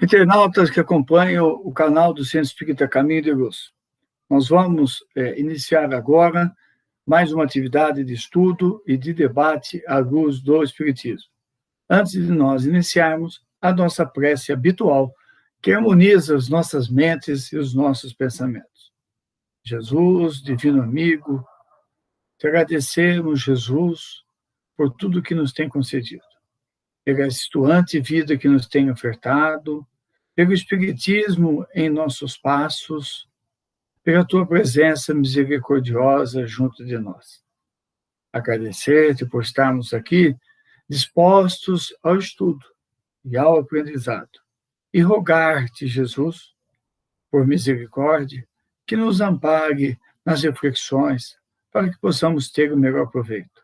Internautas que acompanham o canal do Centro Espírita Caminho de Luz. Nós vamos iniciar agora mais uma atividade de estudo e de debate à luz do Espiritismo. Antes de nós iniciarmos a nossa prece habitual, que harmoniza as nossas mentes e os nossos pensamentos. Jesus, divino amigo, te agradecemos, Jesus, por tudo que nos tem concedido, pela estuante vida que nos tem ofertado, pelo Espiritismo em nossos passos, pela tua presença misericordiosa junto de nós. Agradecer-te por estarmos aqui dispostos ao estudo e ao aprendizado. E rogar-te, Jesus, por misericórdia, que nos ampare nas reflexões para que possamos ter o melhor proveito.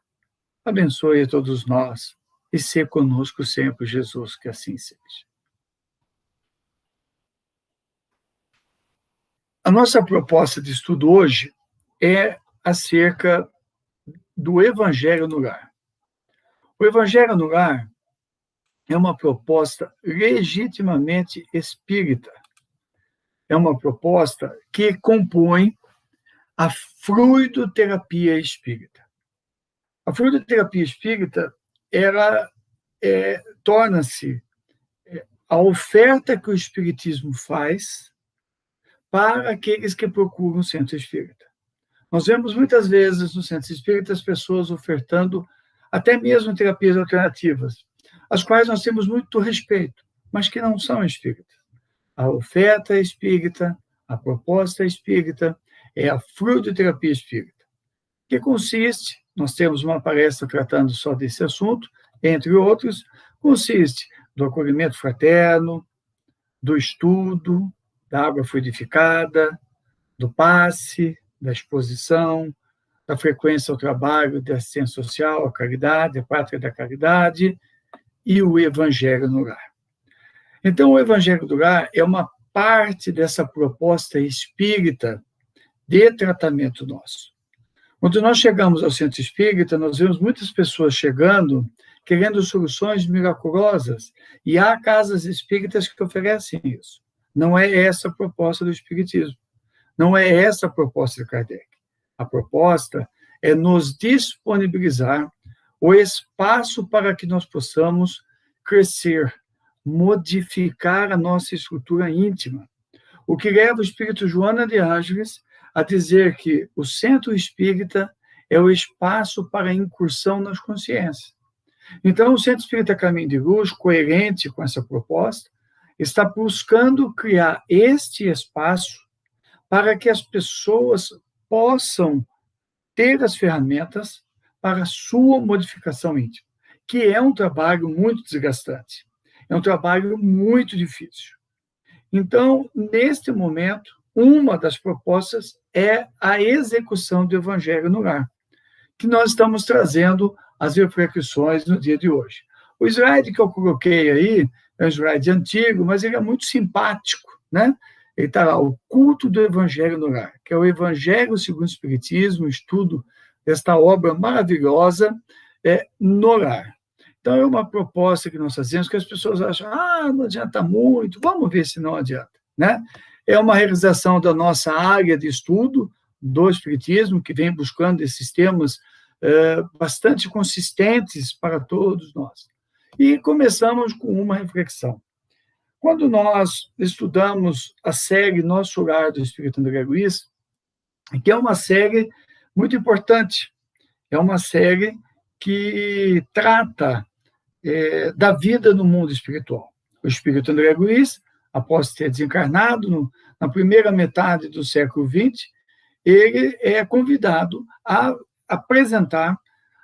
Abençoe a todos nós e se conosco sempre, Jesus, que assim seja. A nossa proposta de estudo hoje é acerca do Evangelho no Lar. O Evangelho no Lar é uma proposta legitimamente espírita. É uma proposta que compõe a fluidoterapia espírita. A fluidoterapia espírita, ela torna-se a oferta que o Espiritismo faz para aqueles que procuram o centro espírita. Nós vemos muitas vezes no centro espírita as pessoas ofertando até mesmo terapias alternativas, as quais nós temos muito respeito, mas que não são espíritas. A oferta é espírita, a proposta é espírita, é a fluidoterapia espírita, que consiste, nós temos uma palestra tratando só desse assunto, entre outros, consiste do acolhimento fraterno, do estudo, da água fluidificada, do passe, da exposição, da frequência ao trabalho, da assistência social, a caridade, a pátria da caridade e o Evangelho no Lar. Então, o Evangelho do Lar é uma parte dessa proposta espírita de tratamento nosso. Quando nós chegamos ao centro espírita, nós vemos muitas pessoas chegando querendo soluções miraculosas, e há casas espíritas que oferecem isso. Não é essa a proposta do Espiritismo. Não é essa a proposta de Kardec. A proposta é nos disponibilizar o espaço para que nós possamos crescer, modificar a nossa estrutura íntima. O que leva o espírito Joana de Ângeles a dizer que o centro espírita é o espaço para a incursão nas consciências. Então, o Centro Espírita Caminho de Luz, coerente com essa proposta, está buscando criar este espaço para que as pessoas possam ter as ferramentas para a sua modificação íntima, que é um trabalho muito desgastante, é um trabalho muito difícil. Então, neste momento, uma das propostas é a execução do Evangelho no Lar, que nós estamos trazendo as reflexões no dia de hoje. O slide que eu coloquei aí é um slide antigo, mas ele é muito simpático, né? Ele está lá, o culto do Evangelho no Lar, que é o Evangelho segundo o Espiritismo, o estudo desta obra maravilhosa no lar. Então, é uma proposta que nós fazemos, que as pessoas acham, não adianta muito, vamos ver se não adianta, né? É uma realização da nossa área de estudo do Espiritismo, que vem buscando esses temas bastante consistentes para todos nós. E começamos com uma reflexão. Quando nós estudamos a série Nosso Lar do Espírito André Luiz, que é uma série muito importante, é uma série que trata da vida no mundo espiritual. O Espírito André Luiz, após ter desencarnado na primeira metade do século XX, ele é convidado a apresentar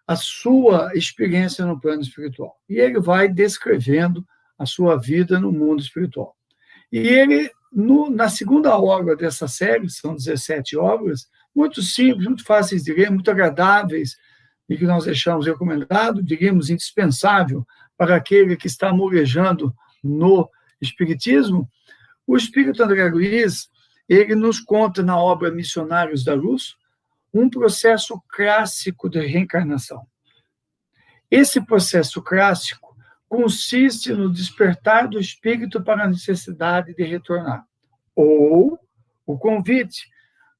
a sua experiência no plano espiritual. E ele vai descrevendo a sua vida no mundo espiritual. E ele, na segunda obra dessa série, são 17 obras, muito simples, muito fáceis de ler, muito agradáveis, e que nós deixamos recomendado, diríamos indispensável para aquele que está molejando no Espiritismo. O Espírito André Luiz, ele nos conta na obra Missionários da Luz um processo clássico de reencarnação. Esse processo clássico consiste no despertar do espírito para a necessidade de retornar, ou o convite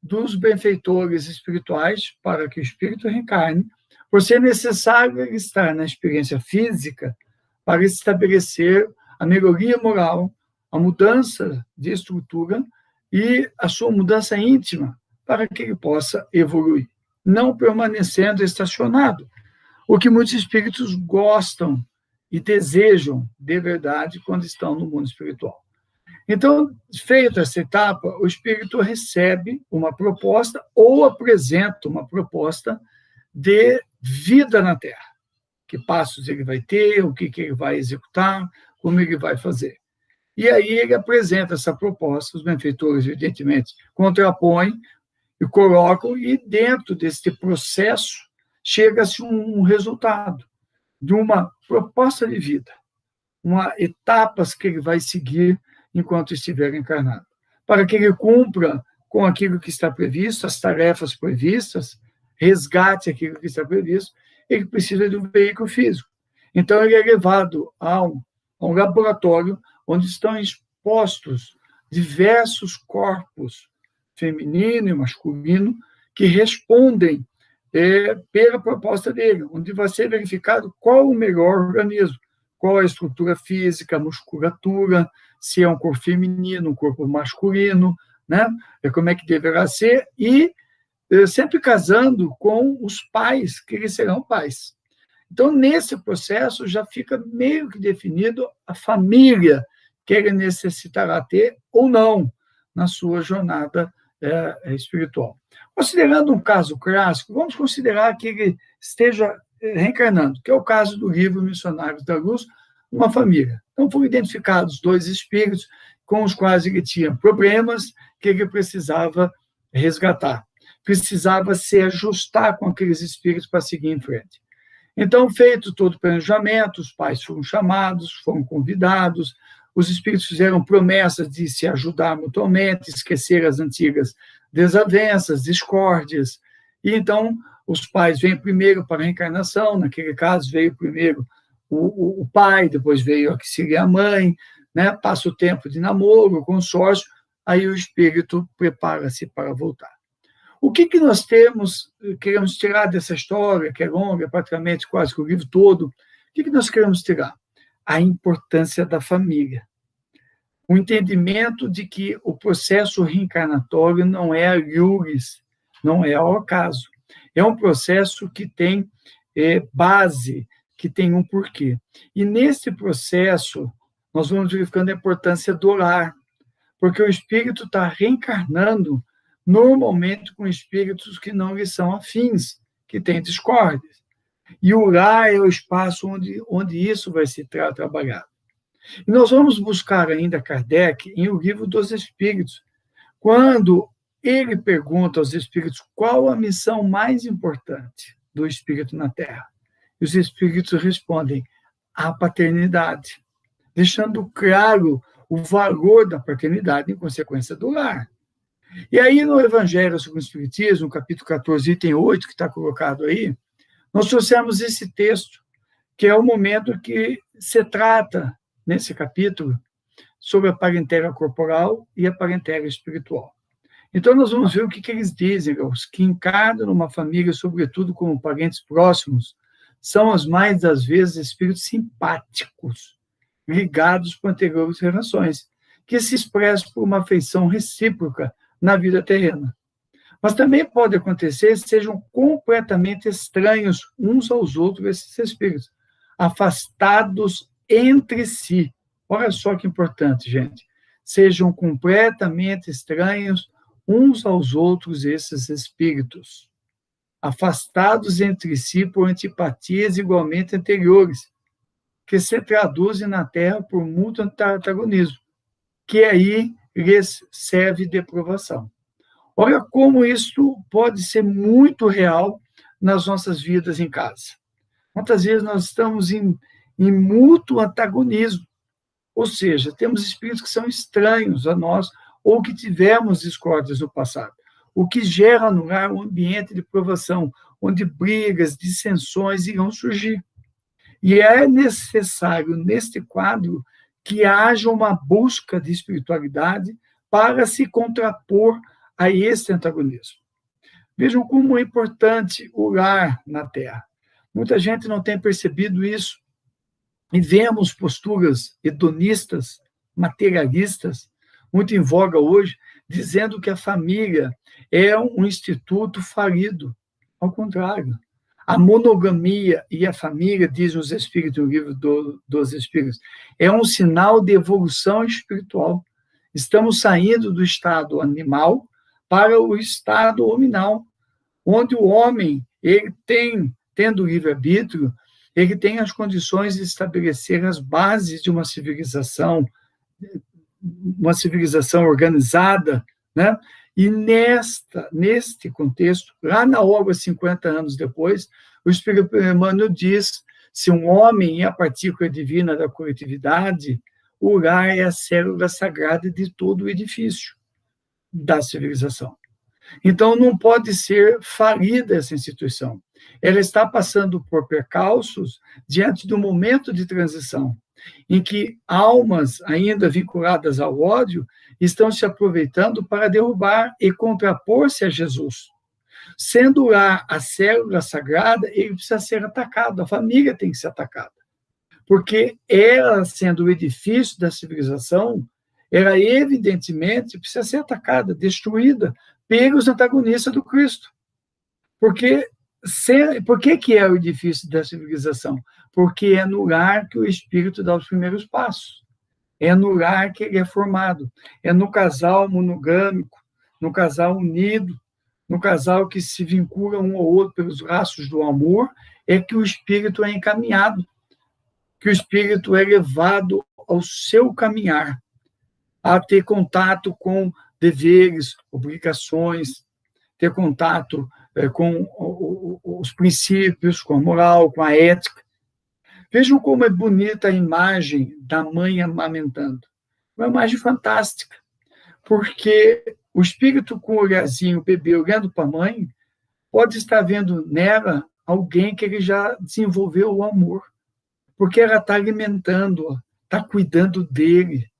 dos benfeitores espirituais para que o espírito reencarne, por ser necessário ele estar na experiência física para estabelecer a melhoria moral, a mudança de estrutura e a sua mudança íntima para que ele possa evoluir, não permanecendo estacionado, o que muitos espíritos gostam e desejam de verdade quando estão no mundo espiritual. Então, feita essa etapa, o espírito recebe uma proposta ou apresenta uma proposta de vida na Terra. Que passos ele vai ter, o que ele vai executar, como ele vai fazer. E aí ele apresenta essa proposta, os benfeitores, evidentemente, contrapõem e colocam, e dentro desse processo chega-se um resultado de uma proposta de vida, etapas que ele vai seguir enquanto estiver encarnado, para que ele cumpra com aquilo que está previsto, as tarefas previstas, resgate aquilo que está previsto, ele precisa de um veículo físico. Então, ele é levado a um laboratório onde estão expostos diversos corpos, feminino e masculino, que respondem pela proposta dele, onde vai ser verificado qual o melhor organismo, qual a estrutura física, a musculatura, se é um corpo feminino, um corpo masculino, né? Como é que deverá ser, e sempre casando com os pais, que eles serão pais. Então, nesse processo, já fica meio que definido a família que ele necessitará ter ou não na sua jornada espiritual. Considerando um caso clássico, vamos considerar que ele esteja reencarnando, que é o caso do livro Missionários da Luz, uma família. Então, foram identificados 2 espíritos com os quais ele tinha problemas que ele precisava resgatar. Precisava se ajustar com aqueles espíritos para seguir em frente. Então, feito todo o planejamento, os pais foram chamados, foram convidados, os espíritos fizeram promessas de se ajudar mutuamente, esquecer as antigas desavenças, discórdias. E então, os pais vêm primeiro para a reencarnação, naquele caso veio primeiro o pai, depois veio a que seria a mãe, né? Passa o tempo de namoro, consórcio, aí o espírito prepara-se para voltar. O que nós queremos tirar dessa história, que é longa, praticamente quase que o livro todo, o que nós queremos tirar? A importância da família. O entendimento de que o processo reencarnatório não é a iuris, não é ao acaso. É um processo que tem base, que tem um porquê. E nesse processo, nós vamos verificando a importância do lar, porque o espírito está reencarnando normalmente com espíritos que não lhe são afins, que têm discórdias. E o lar é o espaço onde isso vai se trabalhado. E nós vamos buscar ainda Kardec em O Livro dos Espíritos, quando ele pergunta aos espíritos qual a missão mais importante do espírito na Terra. E os espíritos respondem: a paternidade, deixando claro o valor da paternidade em consequência do lar. E aí, no Evangelho segundo o Espiritismo, capítulo 14, item 8, que está colocado aí, nós trouxemos esse texto, que é o momento que se trata, nesse capítulo, sobre a parentela corporal e a parentela espiritual. Então, nós vamos ver o que eles dizem. Os que encarnam numa família, sobretudo como parentes próximos, são, as mais das vezes, espíritos simpáticos, ligados por anteriores relações, que se expressam por uma afeição recíproca na vida terrena. Mas também pode acontecer que sejam completamente estranhos uns aos outros esses espíritos, afastados entre si. Olha só que importante, gente. Sejam completamente estranhos uns aos outros esses espíritos, afastados entre si por antipatias igualmente anteriores, que se traduzem na Terra por mútuo antagonismo, que aí lhes serve de provação. Olha como isso pode ser muito real nas nossas vidas em casa. Quantas vezes nós estamos em mútuo antagonismo, ou seja, temos espíritos que são estranhos a nós ou que tivemos discórdias no passado, o que gera no lar um ambiente de provação, onde brigas, dissensões irão surgir. E é necessário, neste quadro, que haja uma busca de espiritualidade para se contrapor a esse antagonismo. Vejam como é importante o lar na Terra. Muita gente não tem percebido isso. E vemos posturas hedonistas, materialistas, muito em voga hoje, dizendo que a família é um instituto falido. Ao contrário, a monogamia e a família, dizem os Espíritos no livro dos Espíritos, é um sinal de evolução espiritual. Estamos saindo do estado animal para o estado hominal, onde o homem ele tendo livre-arbítrio, ele tem as condições de estabelecer as bases de uma civilização organizada, né? E neste contexto, lá na obra 50 anos depois, o Espírito Emmanuel diz: se um homem é a partícula divina da coletividade, o lar é a célula sagrada de todo o edifício da civilização. Então, não pode ser falida essa instituição. Ela está passando por percalços diante do momento de transição, em que almas ainda vinculadas ao ódio estão se aproveitando para derrubar e contrapor-se a Jesus. Sendo lá a célula sagrada, ele precisa ser atacado, a família tem que ser atacada. Porque ela, sendo o edifício da civilização, ela evidentemente precisa ser atacada, destruída pelos antagonistas do Cristo. Por que é o edifício da civilização? Porque é no lar que o espírito dá os primeiros passos. É no lar que ele é formado. É no casal monogâmico, no casal unido, no casal que se vincula um ao outro pelos laços do amor, é que o espírito é encaminhado, que o espírito é levado ao seu caminhar, a ter contato com deveres, obrigações, ter contato com os princípios, com a moral, com a ética. Vejam como é bonita a imagem da mãe amamentando. Uma imagem fantástica, porque o espírito com o olharzinho, o bebê olhando para a mãe, pode estar vendo nela alguém que ele já desenvolveu o amor, porque ela está alimentando, está cuidando dele.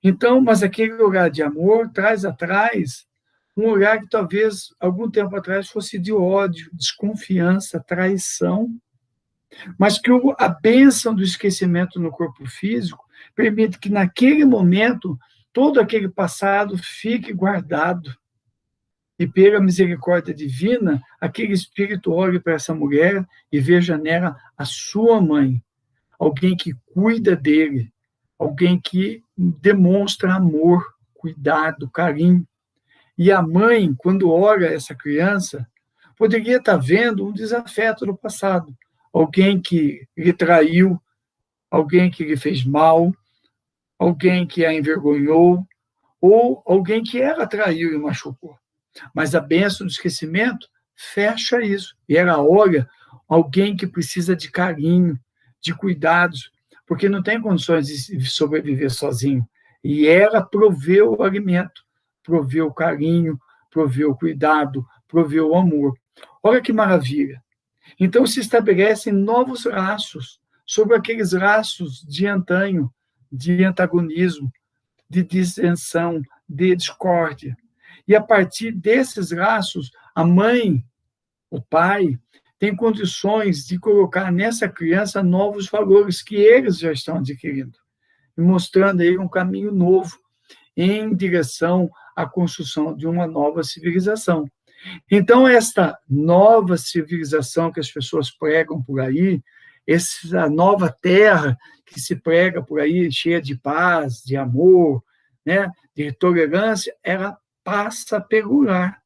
Então, mas aquele olhar de amor traz atrás um olhar que talvez, algum tempo atrás, fosse de ódio, desconfiança, traição, mas que a bênção do esquecimento no corpo físico permite que, naquele momento, todo aquele passado fique guardado. E, pela misericórdia divina, aquele espírito olhe para essa mulher e veja nela a sua mãe, alguém que cuida dele, alguém que demonstra amor, cuidado, carinho. E a mãe, quando olha essa criança, poderia estar vendo um desafeto do passado. Alguém que lhe traiu, alguém que lhe fez mal, alguém que a envergonhou, ou alguém que ela traiu e machucou. Mas a bênção do esquecimento fecha isso. E ela olha alguém que precisa de carinho, de cuidados, porque não tem condições de sobreviver sozinho. E ela proveu o alimento, proveu o carinho, proveu o cuidado, proveu o amor. Olha que maravilha. Então se estabelecem novos laços sobre aqueles laços de antanho, de antagonismo, de dissensão, de discórdia. E a partir desses laços, a mãe, o pai, tem condições de colocar nessa criança novos valores que eles já estão adquirindo, e mostrando aí um caminho novo em direção à construção de uma nova civilização. Então, esta nova civilização que as pessoas pregam por aí, essa nova terra que se prega por aí, cheia de paz, de amor, né, de tolerância, ela passa pelo lar.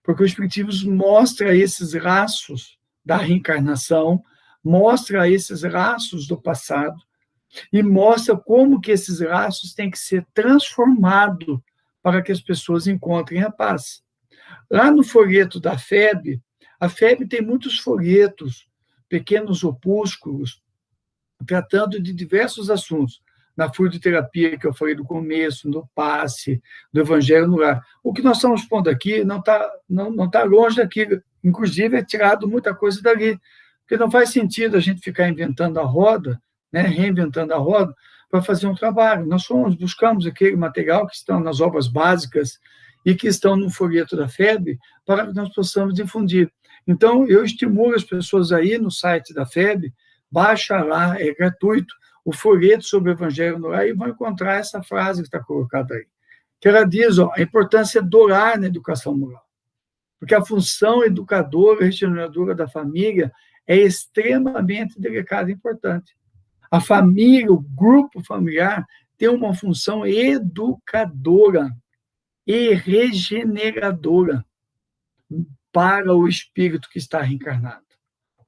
Porque o Espiritismo mostra esses laços da reencarnação, mostra esses laços do passado, e mostra como que esses laços têm que ser transformados para que as pessoas encontrem a paz. Lá no folheto da FEB, a FEB tem muitos folhetos, pequenos opúsculos, tratando de diversos assuntos. Na fluidoterapia, que eu falei do começo, no passe, do Evangelho no Lar. O que nós estamos pondo aqui não tá longe daquilo. Inclusive, é tirado muita coisa dali. Porque não faz sentido a gente ficar inventando a roda, né, reinventando a roda, para fazer um trabalho. Nós buscamos aquele material que estão nas obras básicas e que estão no folheto da FEB para que nós possamos difundir. Então, eu estimulo as pessoas aí no site da FEB, baixa lá, é gratuito, o folheto sobre o Evangelho no Lar e vão encontrar essa frase que está colocada aí. Que ela diz, a importância do lar na educação moral. Porque a função educadora, regeneradora da família é extremamente delicada e importante. A família, o grupo familiar, tem uma função educadora e regeneradora para o espírito que está reencarnado.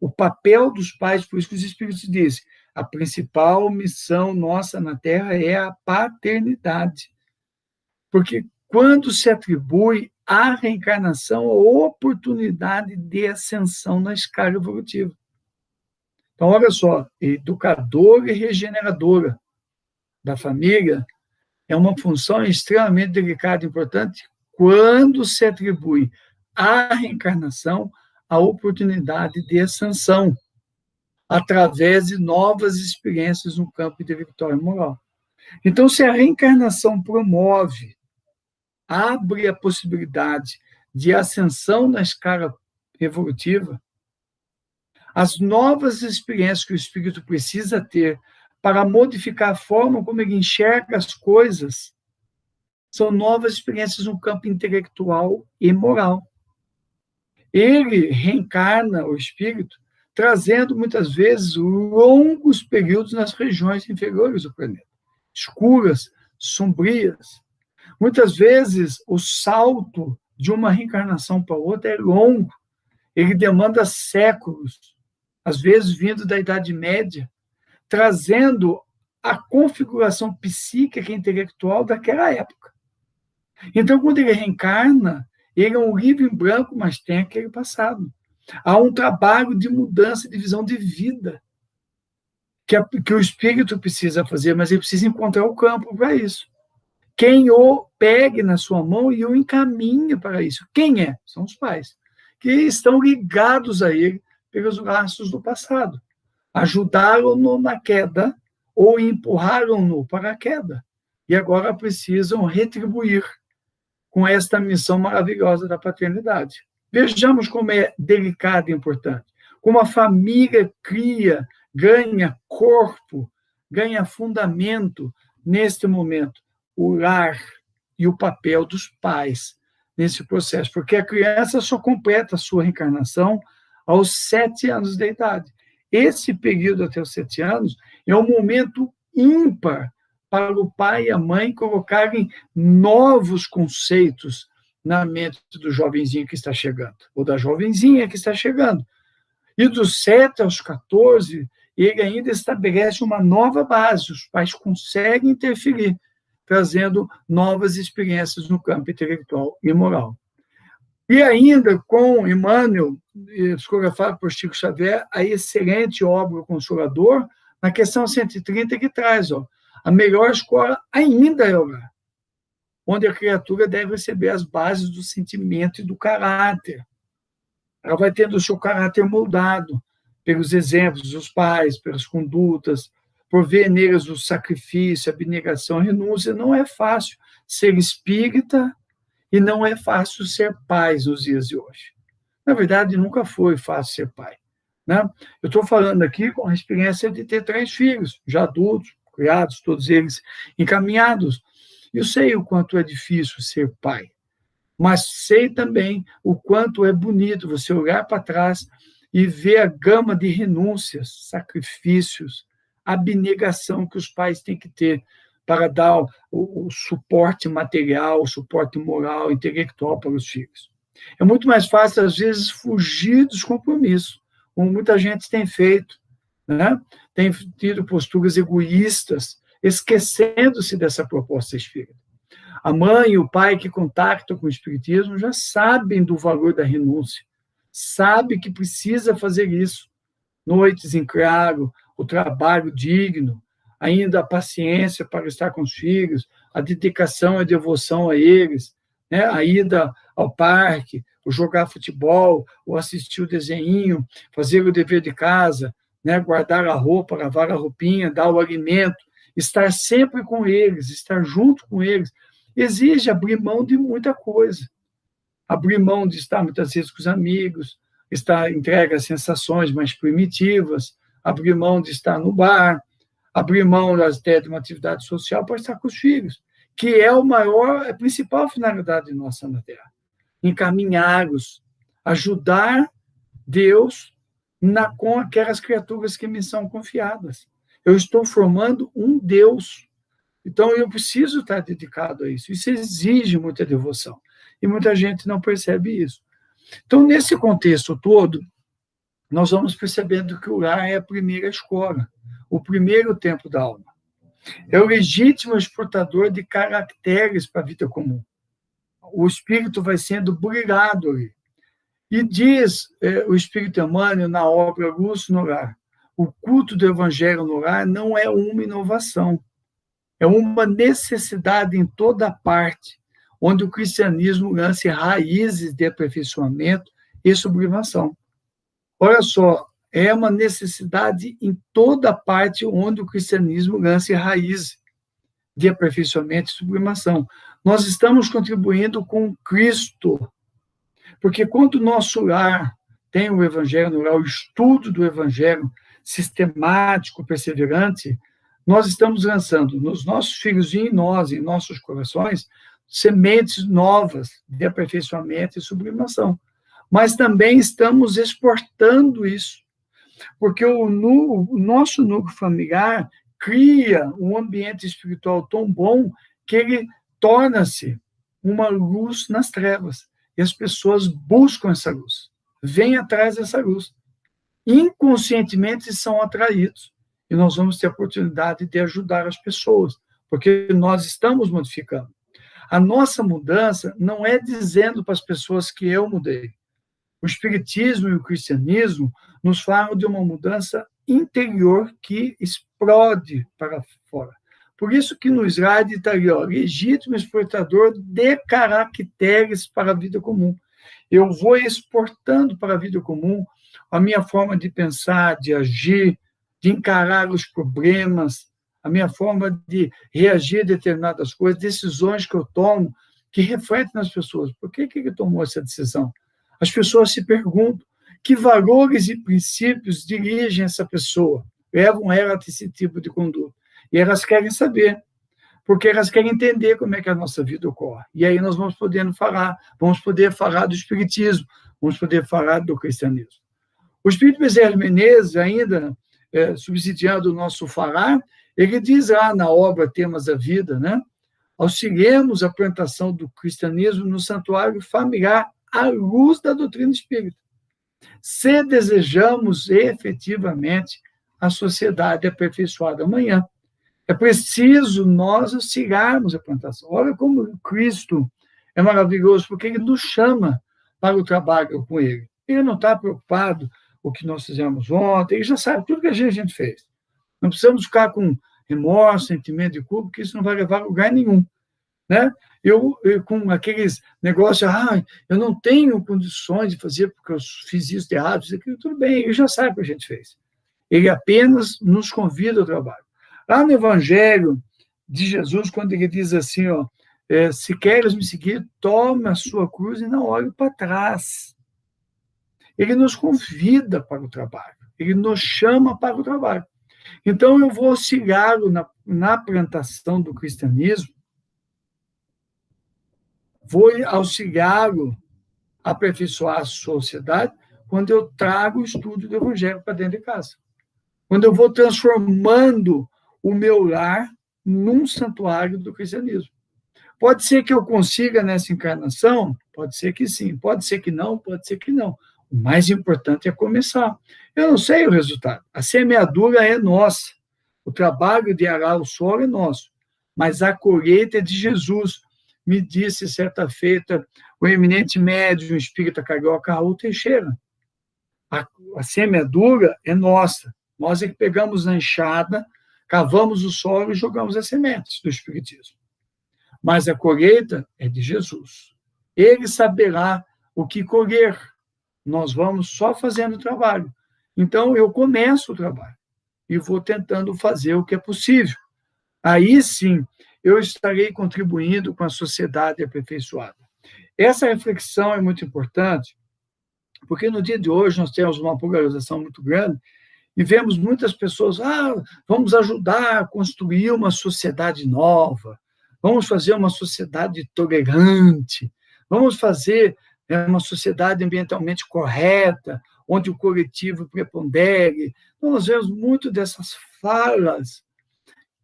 O papel dos pais, por isso que os espíritos dizem, a principal missão nossa na Terra é a paternidade. Porque quando se atribui à reencarnação a oportunidade de ascensão na escala evolutiva. Então, olha só, educadora e regeneradora da família é uma função extremamente delicada e importante quando se atribui à reencarnação a oportunidade de ascensão através de novas experiências no campo intelectual e moral. Então, se a reencarnação promove, abre a possibilidade de ascensão na escala evolutiva, as novas experiências que o espírito precisa ter para modificar a forma como ele enxerga as coisas são novas experiências no campo intelectual e moral. Ele reencarna o espírito trazendo, muitas vezes, longos períodos nas regiões inferiores do planeta, escuras, sombrias. Muitas vezes, o salto de uma reencarnação para outra é longo, ele demanda séculos, às vezes vindo da Idade Média, trazendo a configuração psíquica e intelectual daquela época. Então, quando ele reencarna, ele é um livro em branco, mas tem aquele passado. Há um trabalho de mudança de visão de vida que o espírito precisa fazer, mas ele precisa encontrar o campo para isso. Quem o pegue na sua mão e o encaminha para isso. Quem é? São os pais, que estão ligados a ele pelos laços do passado. Ajudaram-no na queda ou empurraram-no para a queda. E agora precisam retribuir com esta missão maravilhosa da paternidade. Vejamos como é delicado e importante. Como a família cria, ganha corpo, ganha fundamento neste momento. O lar e o papel dos pais nesse processo. Porque a criança só completa a sua reencarnação aos 7 anos de idade. Esse período até os 7 anos é um momento ímpar para o pai e a mãe colocarem novos conceitos na mente do jovenzinho que está chegando, ou da jovenzinha que está chegando. E dos 7 aos 14, ele ainda estabelece uma nova base, os pais conseguem interferir, trazendo novas experiências no campo intelectual e moral. E ainda com Emmanuel, psicografado por Chico Xavier, a excelente obra O Consolador, na questão 130, que traz, a melhor escola ainda é o lar, onde a criatura deve receber as bases do sentimento e do caráter. Ela vai tendo o seu caráter moldado pelos exemplos dos pais, pelas condutas, por ver neles o sacrifício, a abnegação, a renúncia. Não é fácil ser espírita e não é fácil ser pai nos dias de hoje. Na verdade, nunca foi fácil ser pai. Né? Eu estou falando aqui com a experiência de ter 3 filhos, já adultos, criados, todos eles encaminhados. Eu sei o quanto é difícil ser pai, mas sei também o quanto é bonito você olhar para trás e ver a gama de renúncias, sacrifícios, abnegação que os pais têm que ter para dar o suporte material, o suporte moral, intelectual para os filhos. É muito mais fácil, às vezes, fugir dos compromissos, como muita gente tem feito, né? Tem tido posturas egoístas, esquecendo-se dessa proposta espírita. A mãe e o pai que contactam com o espiritismo já sabem do valor da renúncia, sabem que precisa fazer isso. Noites em claro, o trabalho digno, ainda a paciência para estar com os filhos, a dedicação e a devoção a eles, né? A ida ao parque, ou jogar futebol, ou assistir o desenho, fazer o dever de casa, né? Guardar a roupa, lavar a roupinha, dar o alimento, estar sempre com eles, estar junto com eles, exige abrir mão de muita coisa. Abrir mão de estar muitas vezes com os amigos, estar entregue às sensações mais primitivas, abrir mão de estar no bar, abrir mão até de uma atividade social para estar com os filhos, que é a principal finalidade nossa na Terra. Encaminhá-los, ajudar Deus com aquelas criaturas que me são confiadas. Eu estou formando um Deus. Então, eu preciso estar dedicado a isso. Isso exige muita devoção. E muita gente não percebe isso. Então, nesse contexto todo, nós vamos percebendo que o lar é a primeira escola, o primeiro templo da alma. É o legítimo exportador de caracteres para a vida comum. O espírito vai sendo brilhado ali. E diz o Espírito Emmanuel na obra Luz no Lar, o culto do Evangelho no lar não é uma inovação, é uma necessidade em toda parte, onde o cristianismo lance raízes de aperfeiçoamento e sublimação. Olha só, é uma necessidade em toda parte onde o cristianismo lance raízes de aperfeiçoamento e sublimação. Nós estamos contribuindo com Cristo, porque quando o nosso lar tem o Evangelho no lar, o estudo do Evangelho sistemático, perseverante, nós estamos lançando nos nossos filhos e em nós, em nossos corações, sementes novas de aperfeiçoamento e sublimação. Mas também estamos exportando isso, porque o nosso núcleo familiar cria um ambiente espiritual tão bom que ele torna-se uma luz nas trevas. E as pessoas buscam essa luz, vêm atrás dessa luz. Inconscientemente são atraídos. E nós vamos ter a oportunidade de ajudar as pessoas, porque nós estamos modificando. A nossa mudança não é dizendo para as pessoas que eu mudei. O Espiritismo e o Cristianismo nos falam de uma mudança interior que explode para fora. Por isso que no slide está ali, legítimo exportador de caracteres para a vida comum. Eu vou exportando para a vida comum a minha forma de pensar, de agir, de encarar os problemas, a minha forma de reagir a determinadas coisas, decisões que eu tomo, que refletem nas pessoas. Por que ele tomou essa decisão? As pessoas se perguntam que valores e princípios dirigem essa pessoa, levam ela a esse tipo de conduta. E elas querem saber, porque elas querem entender como é que a nossa vida ocorre. E aí nós vamos poder falar do Espiritismo, vamos poder falar do cristianismo. O Espírito Bezerra Menezes, ainda subsidiando o nosso falar, ele diz lá na obra Temas da Vida, né? Auxiliemos a plantação do cristianismo no santuário familiar à luz da doutrina espírita. Se desejamos efetivamente a sociedade aperfeiçoada amanhã, é preciso nós auxiliarmos a plantação. Olha como Cristo é maravilhoso, porque ele nos chama para o trabalho com ele. Ele não está preocupado com o que nós fizemos ontem, ele já sabe tudo que a gente fez. Não precisamos ficar com remorso, sentimento de culpa, porque isso não vai levar a lugar nenhum. Né? Eu com aqueles negócios, eu não tenho condições de fazer porque eu fiz isso de errado, fiz aquilo, tudo bem, ele já sabe o que a gente fez. Ele apenas nos convida ao trabalho. Lá no Evangelho de Jesus, quando ele diz assim, se queres me seguir, tome a sua cruz e não olhe para trás. Ele nos convida para o trabalho, ele nos chama para o trabalho. Então, eu vou auxiliá-lo na plantação do cristianismo, vou auxiliá-lo a aperfeiçoar a sociedade quando eu trago o estudo do Evangelho para dentro de casa. Quando eu vou transformando o meu lar num santuário do cristianismo. Pode ser que eu consiga nessa encarnação? Pode ser que sim. Pode ser que não? Pode ser que não. O mais importante é começar. Eu não sei o resultado. A semeadura é nossa. O trabalho de arar o solo é nosso. Mas a colheita é de Jesus. Me disse certa feita o eminente médium espírita carioca Raul Teixeira. A semeadura é nossa. Nós é que pegamos na enxada, cavamos o solo e jogamos as sementes do Espiritismo. Mas a colheita é de Jesus. Ele saberá o que colher. Nós vamos só fazendo o trabalho. Então, eu começo o trabalho e vou tentando fazer o que é possível. Aí sim, eu estarei contribuindo com a sociedade aperfeiçoada. Essa reflexão é muito importante, porque no dia de hoje nós temos uma polarização muito grande e vemos muitas pessoas, vamos ajudar a construir uma sociedade nova, vamos fazer uma sociedade tolerante, vamos fazer uma sociedade ambientalmente correta, onde o coletivo prepondere. Então, nós vemos muito dessas falas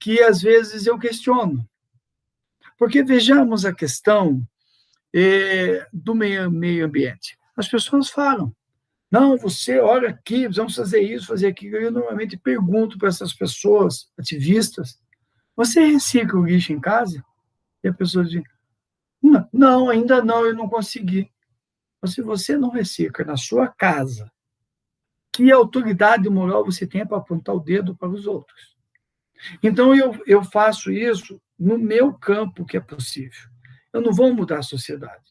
que, às vezes, eu questiono. Porque vejamos a questão do meio ambiente. As pessoas falam, não, você, olha aqui, vamos fazer isso, fazer aquilo. Eu normalmente pergunto para essas pessoas, ativistas, você recicla o lixo em casa? E a pessoa diz, não, ainda não, eu não consegui. Mas se você não recicla na sua casa, que autoridade moral você tem para apontar o dedo para os outros? Então, eu faço isso no meu campo, que é possível. Eu não vou mudar a sociedade,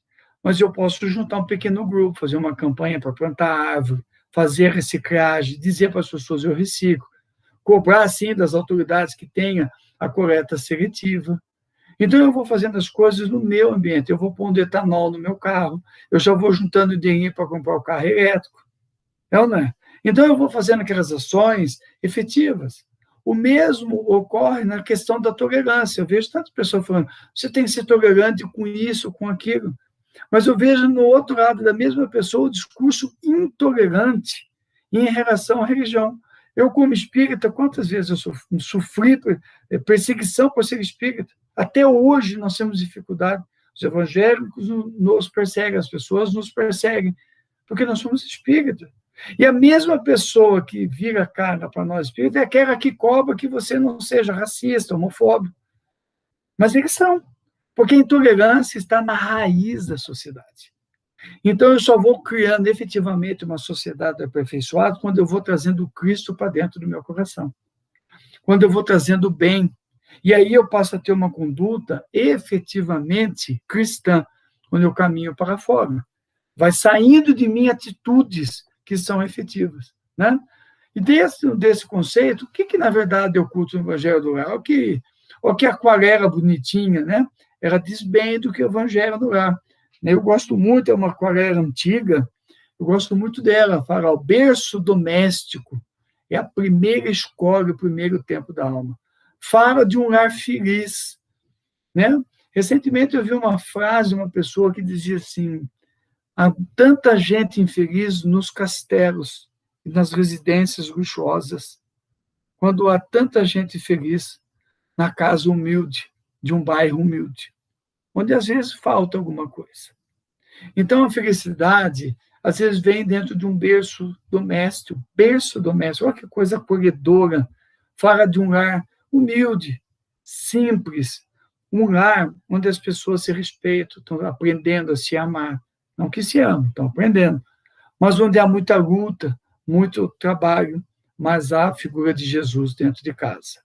mas eu posso juntar um pequeno grupo, fazer uma campanha para plantar árvore, fazer reciclagem, dizer para as pessoas eu reciclo, cobrar, sim, das autoridades que tenha a coleta seletiva. Então, eu vou fazendo as coisas no meu ambiente, eu vou pondo etanol no meu carro, eu já vou juntando dinheiro para comprar o carro elétrico. É ou não é? Então, eu vou fazendo aquelas ações efetivas. O mesmo ocorre na questão da tolerância. Eu vejo tantas pessoas falando, você tem que ser tolerante com isso, com aquilo. Mas eu vejo no outro lado da mesma pessoa o discurso intolerante em relação à religião. Eu, como espírita, quantas vezes eu sofri perseguição por ser espírita? Até hoje nós temos dificuldade. Os evangélicos nos perseguem, as pessoas nos perseguem, porque nós somos espíritas. E a mesma pessoa que vira a cara para nós espíritas é aquela que cobra que você não seja racista, homofóbico. Mas eles são, porque a intolerância está na raiz da sociedade. Então, eu só vou criando efetivamente uma sociedade aperfeiçoada quando eu vou trazendo o Cristo para dentro do meu coração. Quando eu vou trazendo o bem. E aí eu passo a ter uma conduta efetivamente cristã, quando eu caminho para fora. Vai saindo de mim atitudes que são efetivas. Né? E desse conceito, o que na verdade é o culto no Evangelho do Lar? O que aquarela bonitinha, né? Ela diz bem do que o Evangelho do Lar. Eu gosto muito, é uma aquarela antiga, eu gosto muito dela, fala, o berço doméstico é a primeira escola, o primeiro tempo da alma. Fala de um lar feliz. Né? Recentemente eu vi uma frase de uma pessoa que dizia assim, há tanta gente infeliz nos castelos e nas residências luxuosas, quando há tanta gente feliz na casa humilde, de um bairro humilde, onde às vezes falta alguma coisa. Então, a felicidade, às vezes, vem dentro de um berço doméstico, olha que coisa acolhedora, fala de um lar humilde, simples, um lar onde as pessoas se respeitam, estão aprendendo a se amar, não que se amam, estão aprendendo, mas onde há muita luta, muito trabalho, mas há a figura de Jesus dentro de casa.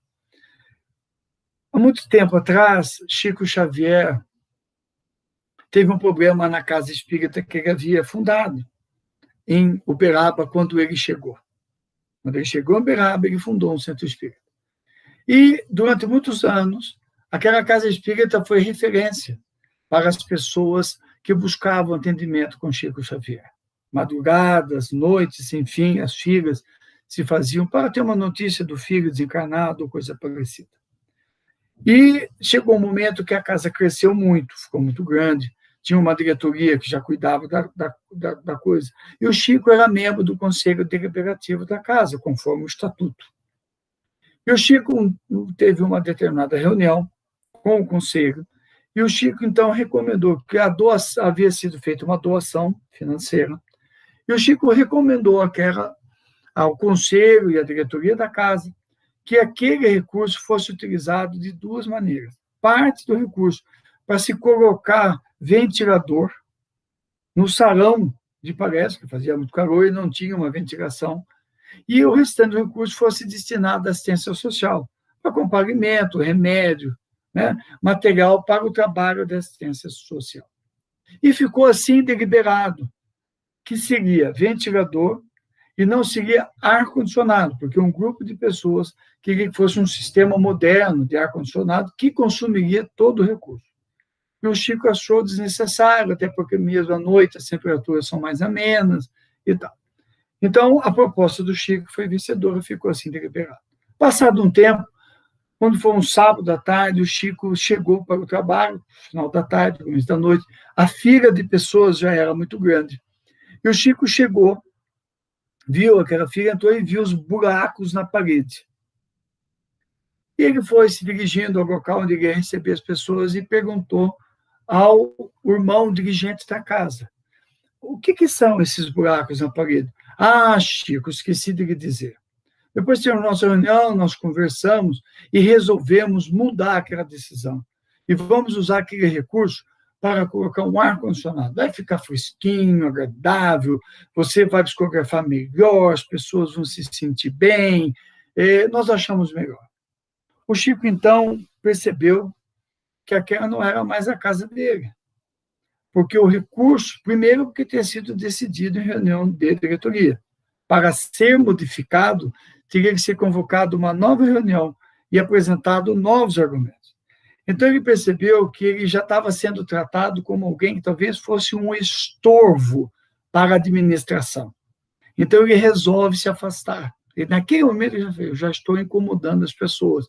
Há muito tempo atrás, Chico Xavier teve um problema na casa espírita que ele havia fundado, em Uberaba, quando ele chegou. Quando ele chegou em Uberaba, ele fundou um centro espírita. E, durante muitos anos, aquela casa espírita foi referência para as pessoas que buscavam atendimento com Chico Xavier. Madrugadas, noites, enfim, as filas se faziam para ter uma notícia do filho desencarnado ou coisa parecida. E chegou um momento que a casa cresceu muito, ficou muito grande, tinha uma diretoria que já cuidava da coisa. E o Chico era membro do Conselho Deliberativo da casa, conforme o estatuto. E o Chico teve uma determinada reunião com o Conselho, e o Chico, então, recomendou, que havia sido feita uma doação financeira, e o Chico recomendou ao Conselho e à diretoria da casa que aquele recurso fosse utilizado de duas maneiras. Parte do recurso para se colocar ventilador no salão de palestra, que fazia muito calor e não tinha uma ventilação, e o restante do recurso fosse destinado à assistência social, para comprar alimento, remédio, né, material para o trabalho da assistência social. E ficou assim deliberado, que seria ventilador e não seria ar-condicionado, porque um grupo de pessoas queria que fosse um sistema moderno de ar-condicionado que consumiria todo o recurso. E o Chico achou desnecessário, até porque mesmo à noite as temperaturas são mais amenas e tal. Então, a proposta do Chico foi vencedora, ficou assim deliberado. Passado um tempo, quando foi um sábado à tarde, o Chico chegou para o trabalho, final da tarde, começo da noite, a fila de pessoas já era muito grande. E o Chico chegou, viu aquela fila, entrou e viu os buracos na parede. E ele foi se dirigindo ao local onde ele ia receber as pessoas e perguntou ao irmão dirigente da casa: o que são esses buracos na parede? Ah, Chico, esqueci de lhe dizer. Depois de nossa reunião, nós conversamos e resolvemos mudar aquela decisão. E vamos usar aquele recurso para colocar um ar-condicionado. Vai ficar fresquinho, agradável, você vai psicografar melhor, as pessoas vão se sentir bem. Nós achamos melhor. O Chico, então, percebeu que aquela não era mais a casa dele. Porque o recurso, primeiro, porque tinha sido decidido em reunião de diretoria. Para ser modificado, teria que ser convocada uma nova reunião e apresentado novos argumentos. Então, ele percebeu que ele já estava sendo tratado como alguém que talvez fosse um estorvo para a administração. Então, ele resolve se afastar. E, naquele momento, ele já falou: eu já estou incomodando as pessoas.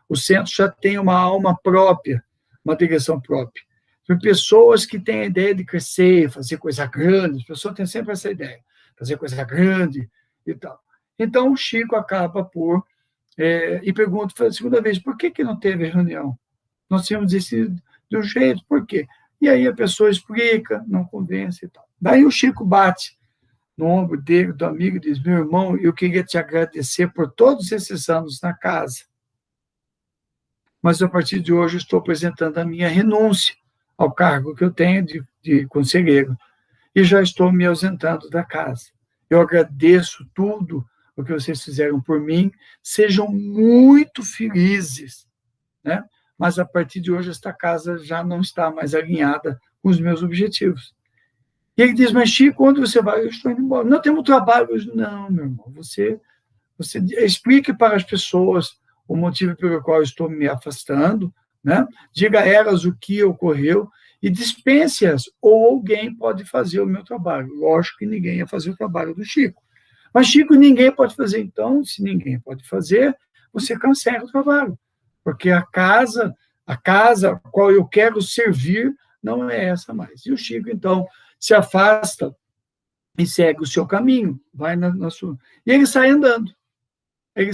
O centro já tem uma alma própria, uma direção própria. São pessoas que têm a ideia de crescer, fazer coisa grande, as pessoas têm sempre essa ideia, fazer coisa grande e tal. Então, o Chico acaba por... e pergunta pela segunda vez: por que não teve reunião? Nós tínhamos decidido de um jeito, por quê? E aí a pessoa explica, não convence e tal. Daí o Chico bate no ombro dele, do amigo, e diz: meu irmão, eu queria te agradecer por todos esses anos na casa, mas a partir de hoje estou apresentando a minha renúncia ao cargo que eu tenho de conselheiro e já estou me ausentando da casa. Eu agradeço tudo o que vocês fizeram por mim, sejam muito felizes, né? Mas a partir de hoje esta casa já não está mais alinhada com os meus objetivos. E ele diz: mas Chico, onde você vai? Eu estou indo embora. Não temos trabalho. Eu digo: não, meu irmão, você explique para as pessoas o motivo pelo qual eu estou me afastando, né? Diga a elas o que ocorreu e dispense-as, ou alguém pode fazer o meu trabalho. Lógico que ninguém ia fazer o trabalho do Chico. Mas, Chico, ninguém pode fazer. Então, se ninguém pode fazer, você cancela o trabalho. Porque a casa a qual eu quero servir não é essa mais. E o Chico, então, se afasta e segue o seu caminho, vai na sua... E ele sai andando. Eu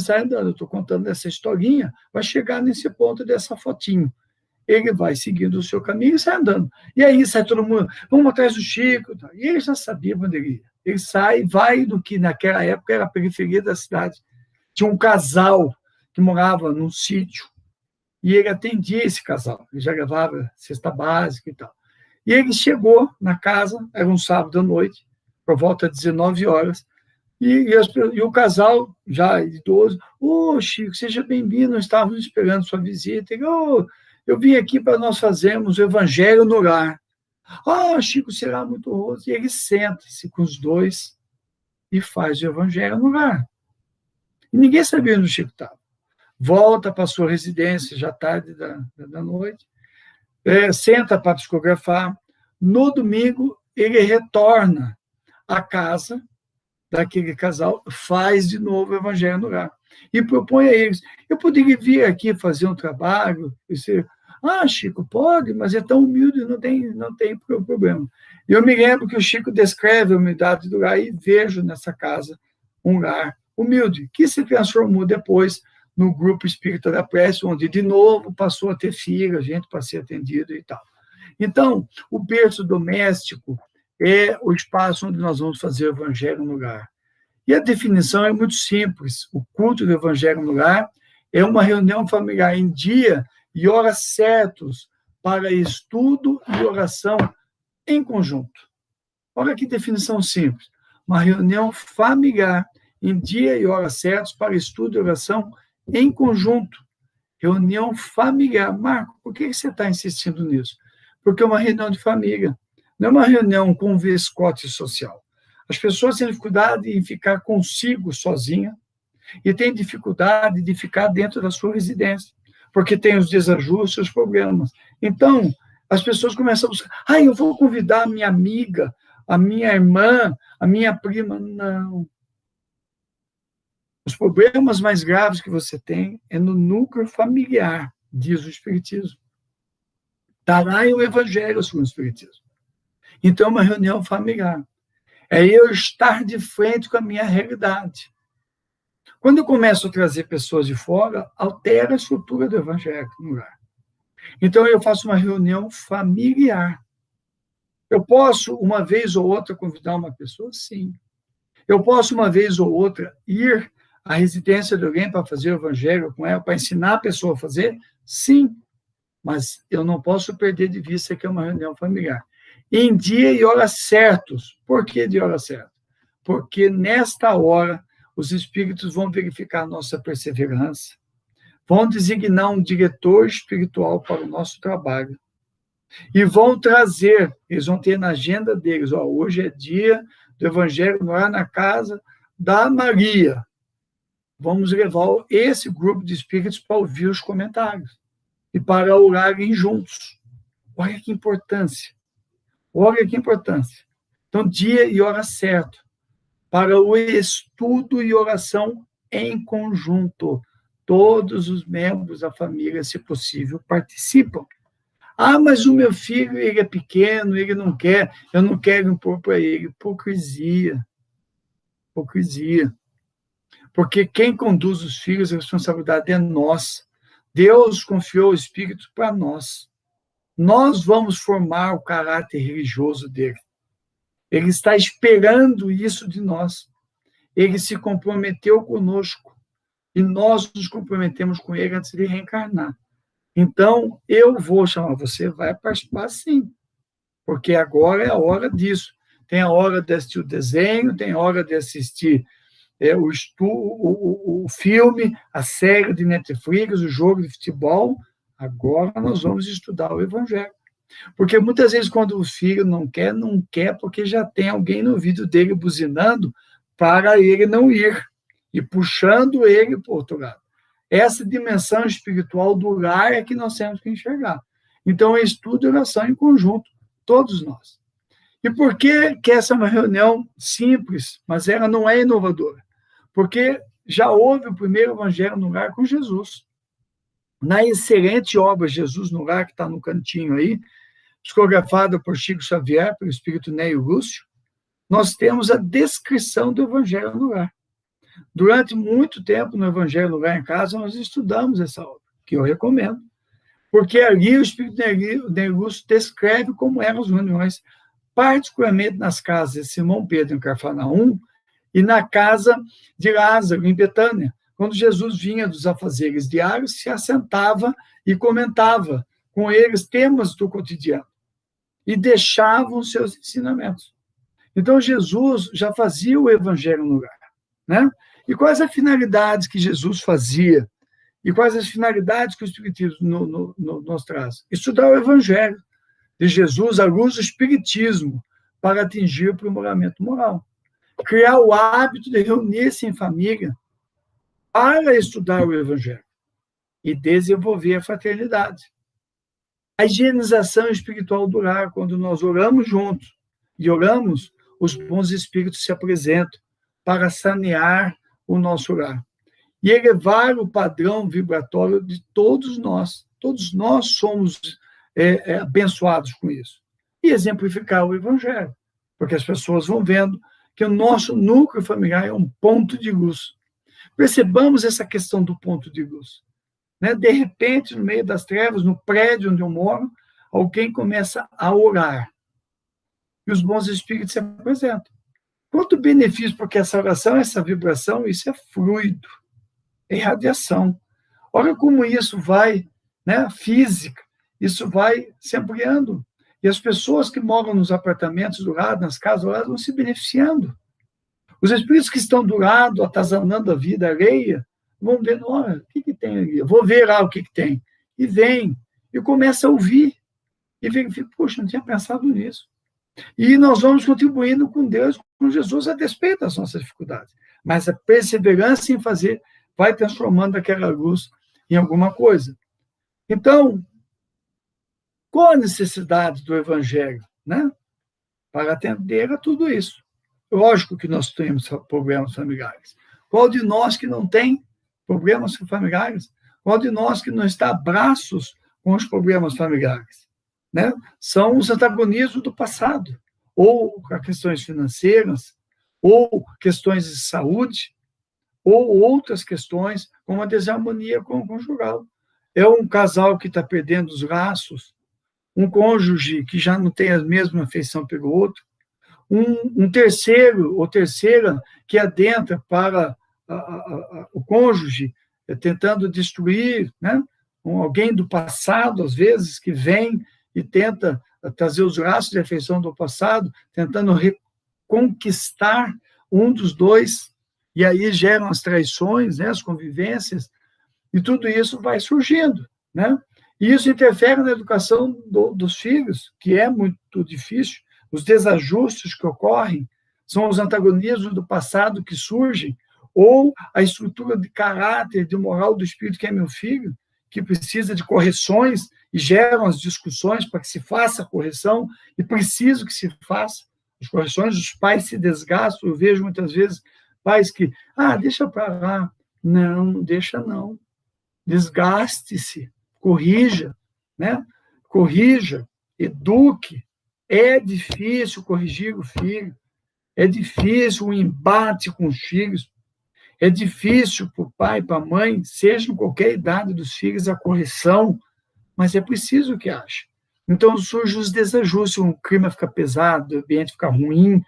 estou contando essa historinha, vai chegar nesse ponto dessa fotinho. Ele vai seguindo o seu caminho e sai andando. E aí sai todo mundo: vamos atrás do Chico. E ele já sabia onde ele ia. Ele sai, vai do que naquela época era a periferia da cidade. Tinha um casal que morava num sítio e ele atendia esse casal. Ele já levava cesta básica e tal. E ele chegou na casa, era um sábado à noite, por volta de 19 horas, e o casal, já idoso: Chico, seja bem-vindo, nós estávamos esperando sua visita. Ele: eu vim aqui para nós fazermos o evangelho no lar. Chico, será muito honroso. E ele senta-se com os dois e faz o evangelho no lar. E ninguém sabia onde o Chico estava. Volta para a sua residência, já tarde da noite, senta para psicografar. No domingo, ele retorna à casa daquele casal, faz de novo o evangelho no lar. E propõe a eles: eu poderia vir aqui fazer um trabalho? Chico, pode, mas é tão humilde, não tem problema. E eu me lembro que o Chico descreve a humildade do lar e vejo nessa casa um lar humilde, que se transformou depois no grupo espírita da prece, onde de novo passou a ter fila, gente para ser atendido e tal. Então, o berço doméstico é o espaço onde nós vamos fazer o evangelho no lar. E a definição é muito simples: o culto do evangelho no lar é uma reunião familiar em dia e horas certos para estudo e oração em conjunto. Olha que definição simples: uma reunião familiar em dia e horas certos para estudo e oração em conjunto. Reunião familiar. Marco, por que você está insistindo nisso? Porque é uma reunião de família. Não é uma reunião com vescote social. As pessoas têm dificuldade em ficar consigo sozinha e têm dificuldade de ficar dentro da sua residência, porque tem os desajustes, os problemas. Então, as pessoas começam a buscar, eu vou convidar a minha amiga, a minha irmã, a minha prima. Não. Os problemas mais graves que você tem é no núcleo familiar, diz o Espiritismo. Está lá em o Evangelho segundo o Espiritismo. Então, é uma reunião familiar. É eu estar de frente com a minha realidade. Quando eu começo a trazer pessoas de fora, altera a estrutura do Evangelho no lugar. Então, eu faço uma reunião familiar. Eu posso, uma vez ou outra, convidar uma pessoa? Sim. Eu posso, uma vez ou outra, ir à residência de alguém para fazer o Evangelho com ela, para ensinar a pessoa a fazer? Sim. Mas eu não posso perder de vista que é uma reunião familiar. Em dia e hora certos. Por que de hora certa? Porque nesta hora os espíritos vão verificar a nossa perseverança, vão designar um diretor espiritual para o nosso trabalho e vão trazer, eles vão ter na agenda deles, hoje é dia do Evangelho lá na casa da Maria. Vamos levar esse grupo de espíritos para ouvir os comentários e para orarem juntos. Olha que importância. Olha que importância. Então, dia e hora certo para o estudo e oração em conjunto. Todos os membros da família, se possível, participam. Mas o meu filho, ele é pequeno, ele não quer, eu não quero impor para ele. Hipocrisia. Hipocrisia. Porque quem conduz os filhos, a responsabilidade é nós. Deus confiou o Espírito para nós. Nós vamos formar o caráter religioso dele. Ele está esperando isso de nós. Ele se comprometeu conosco e nós nos comprometemos com ele antes de reencarnar. Então, eu vou chamar você, vai participar sim, porque agora é a hora disso. Tem a hora de assistir o desenho, tem a hora de assistir o filme, a série de Netflix, o jogo de futebol. Agora nós vamos estudar o Evangelho. Porque muitas vezes, quando o filho não quer porque já tem alguém no ouvido dele buzinando para ele não ir e puxando ele para o outro lado. Essa dimensão espiritual do lar é que nós temos que enxergar. Então, é estudo e oração em conjunto, todos nós. E por que essa é uma reunião simples, mas ela não é inovadora? Porque já houve o primeiro Evangelho no lar com Jesus. Na excelente obra Jesus no lar, que está no cantinho aí, psicografada por Chico Xavier, pelo espírito Neio Lúcio, nós temos a descrição do Evangelho no lar. Durante muito tempo, no Evangelho no lar em casa, nós estudamos essa obra, que eu recomendo, porque ali o espírito Neio Lúcio descreve como eram as reuniões, particularmente nas casas de Simão Pedro, em Cafarnaum, e na casa de Lázaro, em Betânia, quando Jesus vinha dos afazeres diários, se assentava e comentava com eles temas do cotidiano e deixavam seus ensinamentos. Então, Jesus já fazia o Evangelho no lar, né? E quais as finalidades que Jesus fazia? E quais as finalidades que o Espiritismo nos traz? Estudar o Evangelho de Jesus à luz do Espiritismo para atingir o aprimoramento moral. Criar o hábito de reunir-se em família para estudar o Evangelho e desenvolver a fraternidade. A higienização espiritual do lar, quando nós oramos juntos e oramos, os bons espíritos se apresentam para sanear o nosso lar e elevar o padrão vibratório de todos nós. Todos nós somos abençoados com isso. E exemplificar o Evangelho, porque as pessoas vão vendo que o nosso núcleo familiar é um ponto de luz. Percebamos essa questão do ponto de luz. Né? De repente, no meio das trevas, no prédio onde eu moro, alguém começa a orar. E os bons espíritos se apresentam. Quanto benefício, porque essa oração, essa vibração, isso é fluido, é radiação. Olha como isso vai, né, física, isso vai se ampliando. E as pessoas que moram nos apartamentos do lado, nas casas do lado, vão se beneficiando. Os espíritos que estão do lado, atazanando a vida alheia, vão vendo, olha, o que tem ali? Eu vou ver lá o que tem. E vem, e começa a ouvir. E verifica, poxa, não tinha pensado nisso. E nós vamos contribuindo com Deus, com Jesus, a despeito das nossas dificuldades. Mas a perseverança em fazer vai transformando aquela luz em alguma coisa. Então, qual a necessidade do Evangelho, né? Para atender a tudo isso. Lógico que nós temos problemas familiares. Qual de nós que não tem problemas familiares? Qual de nós que não está a braços com os problemas familiares? Né? São os antagonismos do passado, ou questões financeiras, ou questões de saúde, ou outras questões, como a desarmonia conjugal. É um casal que está perdendo os laços, um cônjuge que já não tem a mesma afeição pelo outro, um terceiro ou terceira que adentra para o cônjuge, tentando destruir, né? Alguém do passado, às vezes, que vem e tenta trazer os laços de afeição do passado, tentando reconquistar um dos dois, e aí geram as traições, né? As convivências, e tudo isso vai surgindo, né? E isso interfere na educação dos filhos, que é muito difícil. Os desajustes que ocorrem são os antagonismos do passado que surgem, ou a estrutura de caráter, de moral do espírito que é meu filho, que precisa de correções e geram as discussões para que se faça a correção, e preciso que se faça as correções. Os pais se desgastam, eu vejo muitas vezes pais que, deixa para lá. Não, deixa não. Desgaste-se, corrija, né? Corrija, eduque. É difícil corrigir o filho, é difícil o embate com os filhos, é difícil para o pai, para a mãe, seja em qualquer idade dos filhos, a correção, mas é preciso que haja. Então surgem os desajustes, o clima fica pesado, o ambiente fica ruim,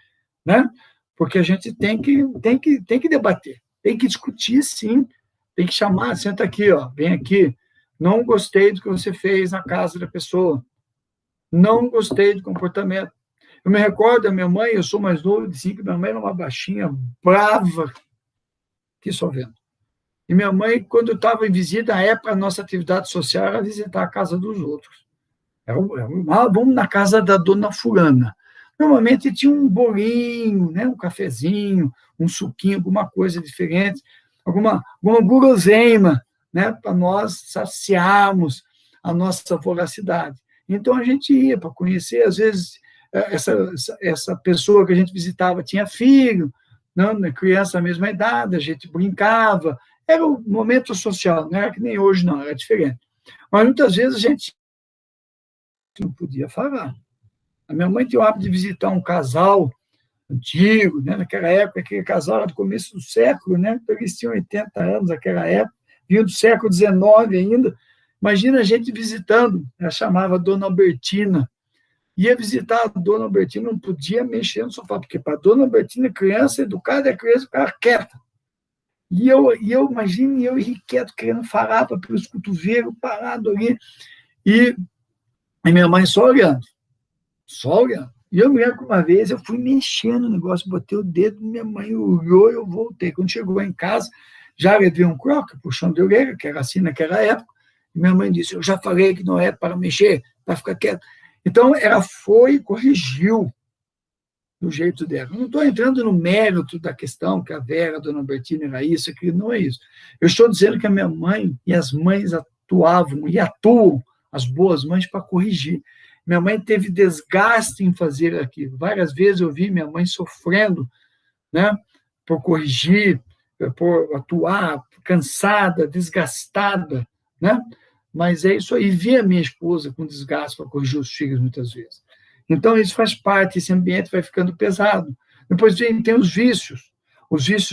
né? Porque a gente tem que debater, tem que discutir, sim, tem que chamar, senta aqui, ó, vem aqui, não gostei do que você fez na casa da pessoa, não gostei do comportamento. Eu me recordo da minha mãe, eu sou mais novo de 5, minha mãe era uma baixinha, brava, que só vendo. E minha mãe, quando eu estava em visita, na época, a nossa atividade social era visitar a casa dos outros. Vamos na casa da dona fulana. Normalmente tinha um bolinho, né, um cafezinho, um suquinho, alguma coisa diferente, alguma guloseima, né, para nós saciarmos a nossa voracidade. Então, a gente ia para conhecer, às vezes, essa pessoa que a gente visitava tinha filho, não, criança da mesma idade, a gente brincava, era o momento social, não era que nem hoje, não, era diferente. Mas, muitas vezes, a gente não podia falar. A minha mãe tinha o hábito de visitar um casal antigo, né, naquela época, aquele casal era do começo do século, né, então eles tinham 80 anos naquela época, vinham do século XIX ainda. Imagina a gente visitando, ela chamava Dona Albertina, ia visitar a Dona Albertina, não podia mexer no sofá, porque para a Dona Albertina, criança educada é criança ficava quieta. E eu imagino, eu irrequieto, querendo falar para pelos cotovelos, parado ali, e minha mãe só olhando. E eu me lembro que uma vez eu fui mexendo no negócio, botei o dedo, minha mãe olhou e eu voltei. Quando chegou em casa, já levei um croque, puxão de orelha, que era assim naquela época, e minha mãe disse, eu já falei que não é para mexer, para ficar quieto. Então, ela foi e corrigiu do jeito dela. Eu não estou entrando no mérito da questão, que a Vera, a Dona Bertina era isso, aquilo, não é isso. Eu estou dizendo que a minha mãe e as mães atuavam e atuam, as boas mães, para corrigir. Minha mãe teve desgaste em fazer aquilo. Várias vezes eu vi minha mãe sofrendo, né, por corrigir, por atuar, cansada, desgastada, né? Mas é isso aí. Vi a minha esposa com desgaste para corrigir os filhos muitas vezes. Então, isso faz parte, esse ambiente vai ficando pesado. Depois tem os vícios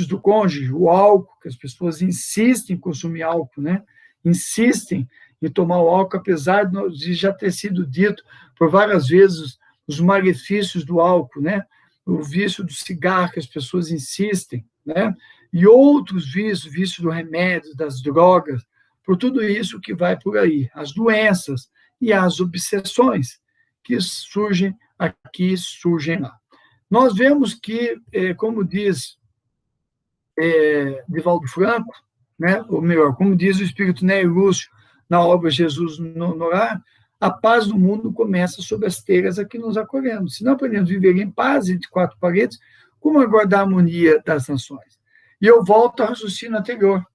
do cônjuge, o álcool, que as pessoas insistem em consumir álcool, né? Insistem em tomar o álcool, apesar de já ter sido dito por várias vezes os malefícios do álcool, né? O vício do cigarro, que as pessoas insistem, né? E outros vícios do remédio, das drogas, por tudo isso que vai por aí, as doenças e as obsessões que surgem aqui, surgem lá. Nós vemos que, como diz Divaldo Franco, né, ou melhor, como diz o espírito Ney Lúcio na obra Jesus no Lar, A paz do mundo começa sob as telhas a que nos acolhemos. Se não aprendemos a viver em paz entre quatro paredes, como aguardar a harmonia das nações? E eu volto ao raciocínio anterior.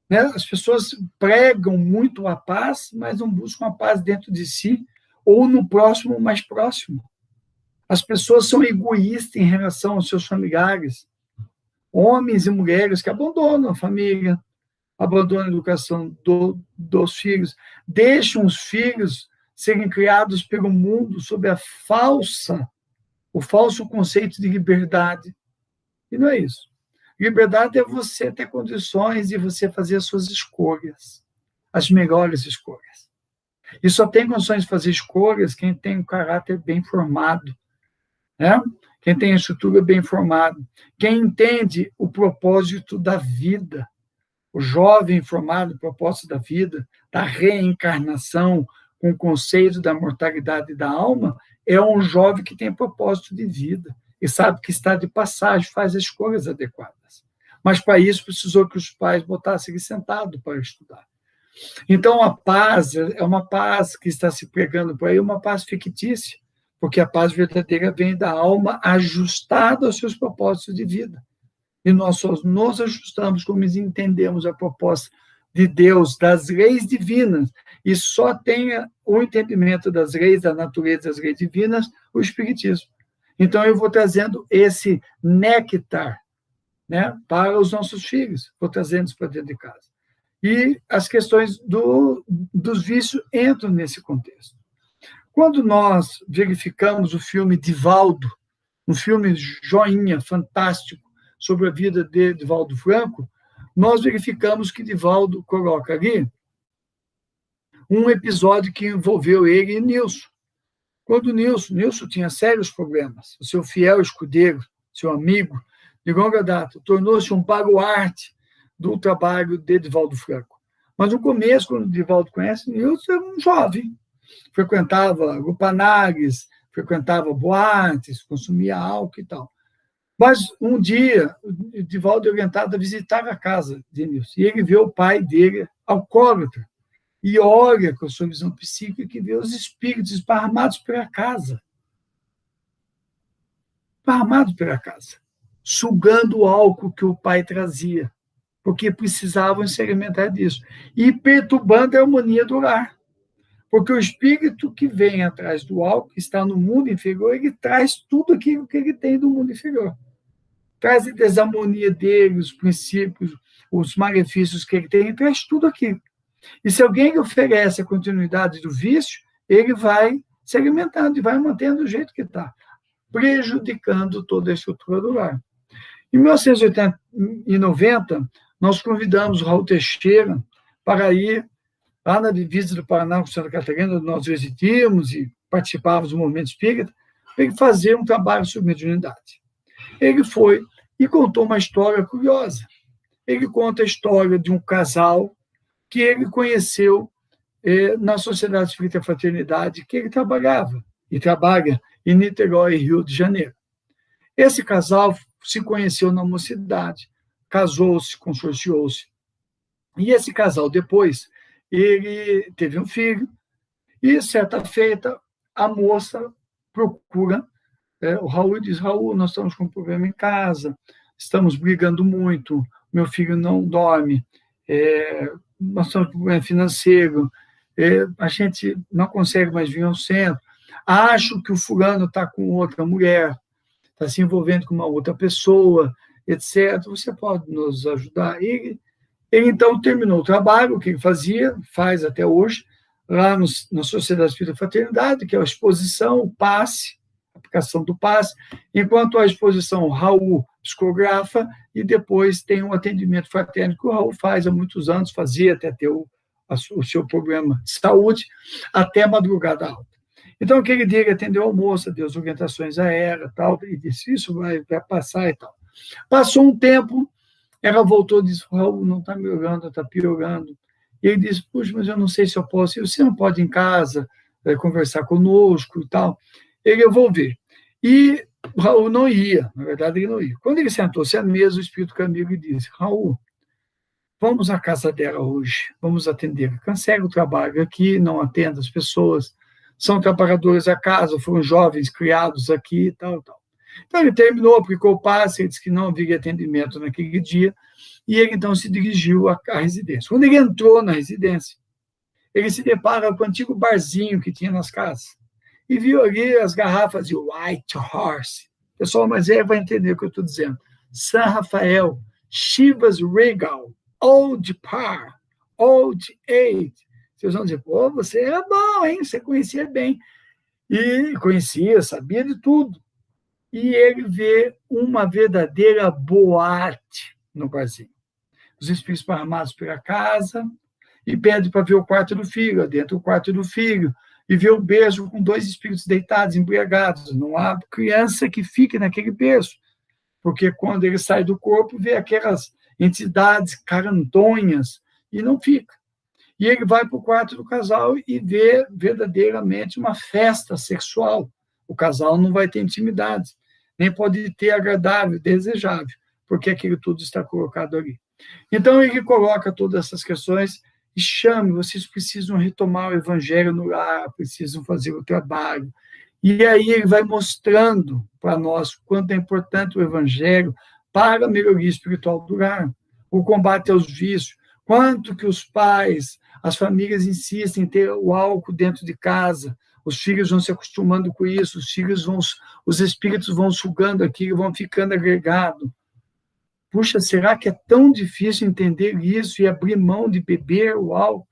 Né? As pessoas pregam muito a paz, mas não buscam a paz dentro de si ou no próximo mais próximo. As pessoas são egoístas em relação aos seus familiares. Homens e mulheres que abandonam a família, abandonam a educação dos filhos, deixam os filhos serem criados pelo mundo sob o falso conceito de liberdade. E não é isso. Liberdade é você ter condições de você fazer as suas escolhas, as melhores escolhas. E só tem condições de fazer escolhas quem tem um caráter bem formado, né? Quem tem a estrutura bem formada, quem entende o propósito da vida. O jovem formado no propósito da vida, da reencarnação, com o conceito da mortalidade da alma, é um jovem que tem propósito de vida e sabe que está de passagem, faz as escolhas adequadas. Mas, para isso, precisou que os pais botassem ele sentado para estudar. Então, a paz é uma paz que está se pregando por aí, uma paz fictícia, porque a paz verdadeira vem da alma ajustada aos seus propósitos de vida. E nós só nos ajustamos como entendemos a proposta de Deus, das leis divinas, e só tenha o entendimento das leis da natureza, das leis divinas, o Espiritismo. Então, eu vou trazendo esse néctar, né, para os nossos filhos, vou trazendo isso para dentro de casa. E as questões dos vícios entram nesse contexto. Quando nós verificamos o filme Divaldo, um filme joinha, fantástico, sobre a vida de Divaldo Franco, nós verificamos que Divaldo coloca ali um episódio que envolveu ele e Nilson. Quando Nilson tinha sérios problemas, o seu fiel escudeiro, seu amigo de longa data, tornou-se um baluarte do trabalho de Divaldo Franco. Mas no começo, quando Divaldo conhece Nilson, era um jovem, frequentava lupanares, frequentava boates, consumia álcool e tal. Mas um dia, Divaldo é orientado a visitar a casa de Nilson, e ele vê o pai dele alcoólatra, e olha com a sua visão psíquica e vê os espíritos esparramados pela casa. Esparramados pela casa, sugando o álcool que o pai trazia, porque precisavam se alimentar disso, e perturbando a harmonia do lar. Porque o espírito que vem atrás do álcool, que está no mundo inferior, ele traz tudo aquilo que ele tem do mundo inferior. Traz a desarmonia dele, os princípios, os malefícios que ele tem, ele traz tudo aquilo. E se alguém lhe oferece a continuidade do vício, ele vai se alimentando e vai mantendo do jeito que está, prejudicando toda a estrutura do lar. Em 1990, nós convidamos o Raul Teixeira para ir lá na divisa do Paraná com Santa Catarina, onde nós residimos e participávamos do movimento espírita, para ele fazer um trabalho sobre mediunidade. Ele foi e contou uma história curiosa. Ele conta a história de um casal que ele conheceu na Sociedade Espírita Fraternidade, que ele trabalhava e trabalha em Niterói, Rio de Janeiro. Esse casal se conheceu na mocidade, casou-se, consorciou-se. E esse casal, depois, ele teve um filho, e, certa feita, a moça procura o Raul e diz: Raul, nós estamos com um problema em casa, estamos brigando muito, meu filho não dorme, nós estamos com um problema financeiro, a gente não consegue mais vir ao centro, acho que o fulano está com outra mulher, está se envolvendo com uma outra pessoa, etc. Você pode nos ajudar? Ele então terminou o trabalho, o que ele fazia, faz até hoje, lá na Sociedade Espírita Fraternidade, que é a exposição, o passe, a aplicação do passe, enquanto a exposição, o Raul psicografa, e depois tem um atendimento fraterno que o Raul faz há muitos anos, fazia até ter o seu problema de saúde, até a madrugada alta. Então, aquele dia ele atendeu a moça, deu as orientações a ela, tal, e disse: isso vai passar e tal. Passou um tempo, ela voltou e disse: Raul, não está melhorando, está piorando. E ele disse: puxa, mas eu não sei se eu posso, você não pode ir em casa conversar conosco e tal. Eu vou ver. E o Raul não ia, na verdade ele não ia. Quando ele sentou-se à mesa, o Espírito Camilo lhe disse: Raul, vamos à casa dela hoje, vamos atender. Cancela o trabalho aqui, não atenda as pessoas, são trabalhadores da casa, foram jovens criados aqui, tal. Então, ele terminou, aplicou o passe, ele disse que não haveria atendimento naquele dia, e ele, então, se dirigiu à residência. Quando ele entrou na residência, ele se depara com o antigo barzinho que tinha nas casas, e viu ali as garrafas de White Horse. O pessoal mais velho vai entender o que eu estou dizendo. San Rafael, Chivas Regal, Old Par, Old Eight. Vocês vão dizer, pô, você era bom, hein? Você conhecia bem. E conhecia, sabia de tudo. E ele vê uma verdadeira boate no barzinho. Os espíritos esparramados pela casa, e pede para ver o quarto do filho, dentro do quarto do filho, e vê o berço com 2 espíritos deitados, embriagados. Não há criança que fique naquele berço, porque quando ele sai do corpo, vê aquelas entidades carantonhas e não fica. E ele vai para o quarto do casal e vê verdadeiramente uma festa sexual. O casal não vai ter intimidade, nem pode ter agradável, desejável, porque aquilo tudo está colocado ali. Então, ele coloca todas essas questões e chame, vocês precisam retomar o evangelho no lar, precisam fazer o trabalho. E aí ele vai mostrando para nós quanto é importante o evangelho para a melhoria espiritual do lar, o combate aos vícios, quanto que os pais, as famílias insistem em ter o álcool dentro de casa, os filhos vão se acostumando com isso, os espíritos vão sugando aquilo, vão ficando agregados. Puxa, será que é tão difícil entender isso e abrir mão de beber o álcool?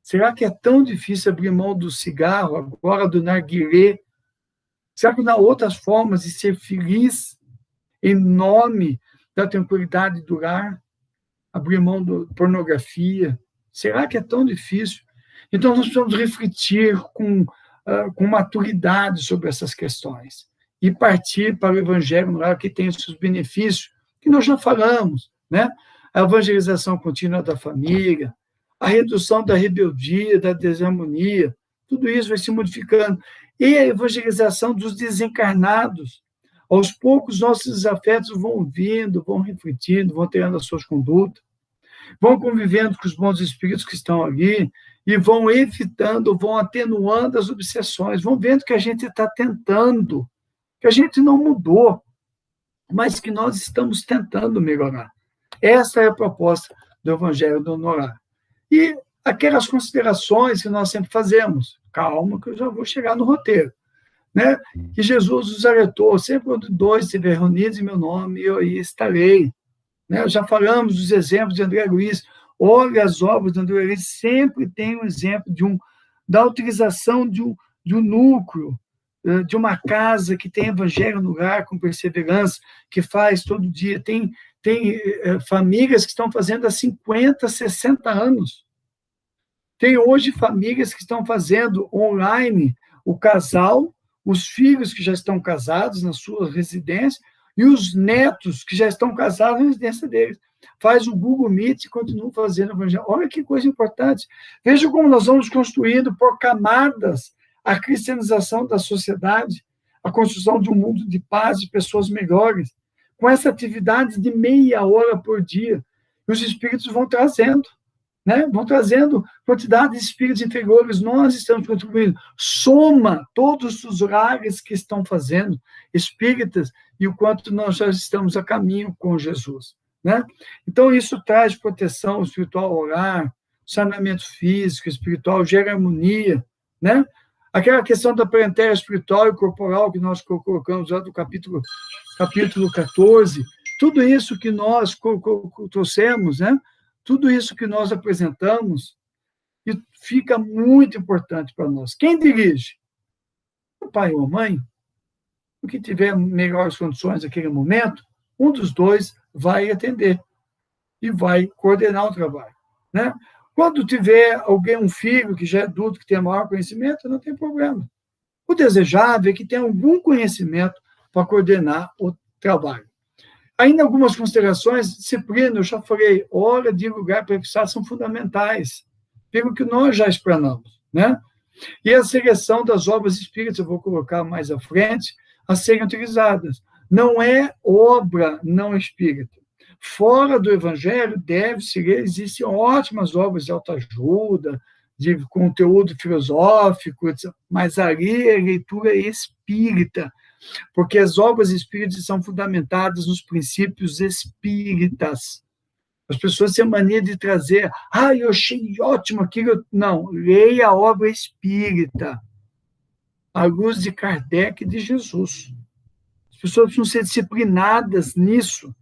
Será que é tão difícil abrir mão do cigarro, agora do narguilé? Será que não há outras formas de ser feliz em nome da tranquilidade do lar? Abrir mão da pornografia? Será que é tão difícil? Então, nós precisamos refletir com maturidade sobre essas questões e partir para o evangelho no lar, que tem os seus benefícios, que nós já falamos, né? A evangelização contínua da família, a redução da rebeldia, da desarmonia, tudo isso vai se modificando. E a evangelização dos desencarnados. Aos poucos, nossos afetos vão vindo, vão refletindo, vão tendo as suas condutas, vão convivendo com os bons espíritos que estão ali e vão evitando, vão atenuando as obsessões, vão vendo que a gente está tentando, que a gente não mudou, mas que nós estamos tentando melhorar. Essa é a proposta do Evangelho do Lar. E aquelas considerações que nós sempre fazemos, calma que eu já vou chegar no roteiro, né? Que Jesus nos alertou, sempre quando 2 estiverem reunidos em meu nome, eu aí estarei. Né? Já falamos dos exemplos de André Luiz, olha as obras de André Luiz, sempre tem um exemplo da utilização de um núcleo, de uma casa que tem evangelho no lar com perseverança, que faz todo dia. Tem famílias que estão fazendo há 50, 60 anos. Tem hoje famílias que estão fazendo online o casal, os filhos que já estão casados na sua residência e os netos que já estão casados na residência deles. Faz o Google Meet e continua fazendo evangelho. Olha que coisa importante. Veja como nós vamos construindo por camadas a cristianização da sociedade, a construção de um mundo de paz, de pessoas melhores, com essa atividade de meia hora por dia. E os espíritos vão trazendo, né? Vão trazendo quantidade de espíritos interiores, nós estamos contribuindo. Soma todos os lares que estão fazendo espíritas e o quanto nós já estamos a caminho com Jesus, né? Então, isso traz proteção espiritual ao lar, saneamento físico, espiritual, gera harmonia, né? Aquela questão da parentela espiritual e corporal que nós colocamos lá do capítulo 14, tudo isso que nós trouxemos, né? Tudo isso que nós apresentamos, e fica muito importante para nós. Quem dirige? O pai ou a mãe, o que tiver melhores condições naquele momento, um dos dois vai atender e vai coordenar o trabalho, né? Quando tiver alguém, um filho que já é adulto, que tem maior conhecimento, não tem problema. O desejável é que tenha algum conhecimento para coordenar o trabalho. Ainda algumas considerações, disciplina, eu já falei, hora de lugar para fixar são fundamentais, pelo que nós já explanamos, né? E a seleção das obras espíritas, eu vou colocar mais à frente, a serem utilizadas. Não é obra não espírita. Fora do Evangelho, deve-se ler, existem ótimas obras de autoajuda, de conteúdo filosófico, mas ali é leitura espírita, porque as obras espíritas são fundamentadas nos princípios espíritas. As pessoas têm a mania de trazer, eu achei ótimo aquilo. Não, leia a obra espírita, à luz de Kardec e de Jesus. As pessoas precisam ser disciplinadas nisso.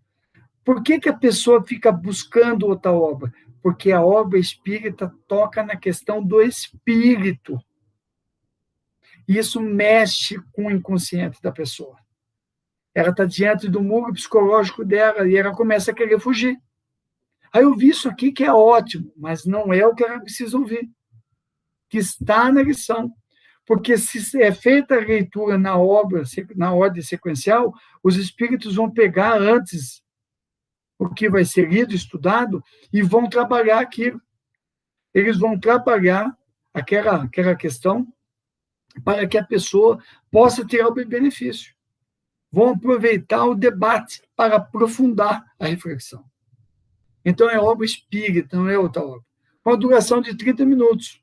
Por que a pessoa fica buscando outra obra? Porque a obra espírita toca na questão do espírito. E isso mexe com o inconsciente da pessoa. Ela está diante do muro psicológico dela e ela começa a querer fugir. Aí eu vi isso aqui que é ótimo, mas não é o que ela precisa ouvir, que está na lição. Porque se é feita a leitura na ordem sequencial, os espíritos vão pegar antes o que vai ser lido, estudado, e vão trabalhar aquilo. Eles vão trabalhar aquela questão para que a pessoa possa ter algum benefício. Vão aproveitar o debate para aprofundar a reflexão. Então, é obra espírita, não é outra obra. Com a duração de 30 minutos,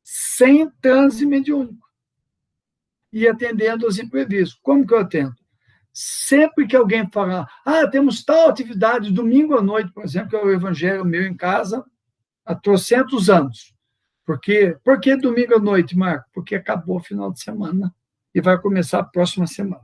sem transe mediúnico. E atendendo aos imprevistos. Como que eu atendo? Sempre que alguém falar, temos tal atividade, domingo à noite, por exemplo, que é o evangelho meu em casa, há 300 anos. Por que domingo à noite, Marco? Porque acabou o final de semana e vai começar a próxima semana.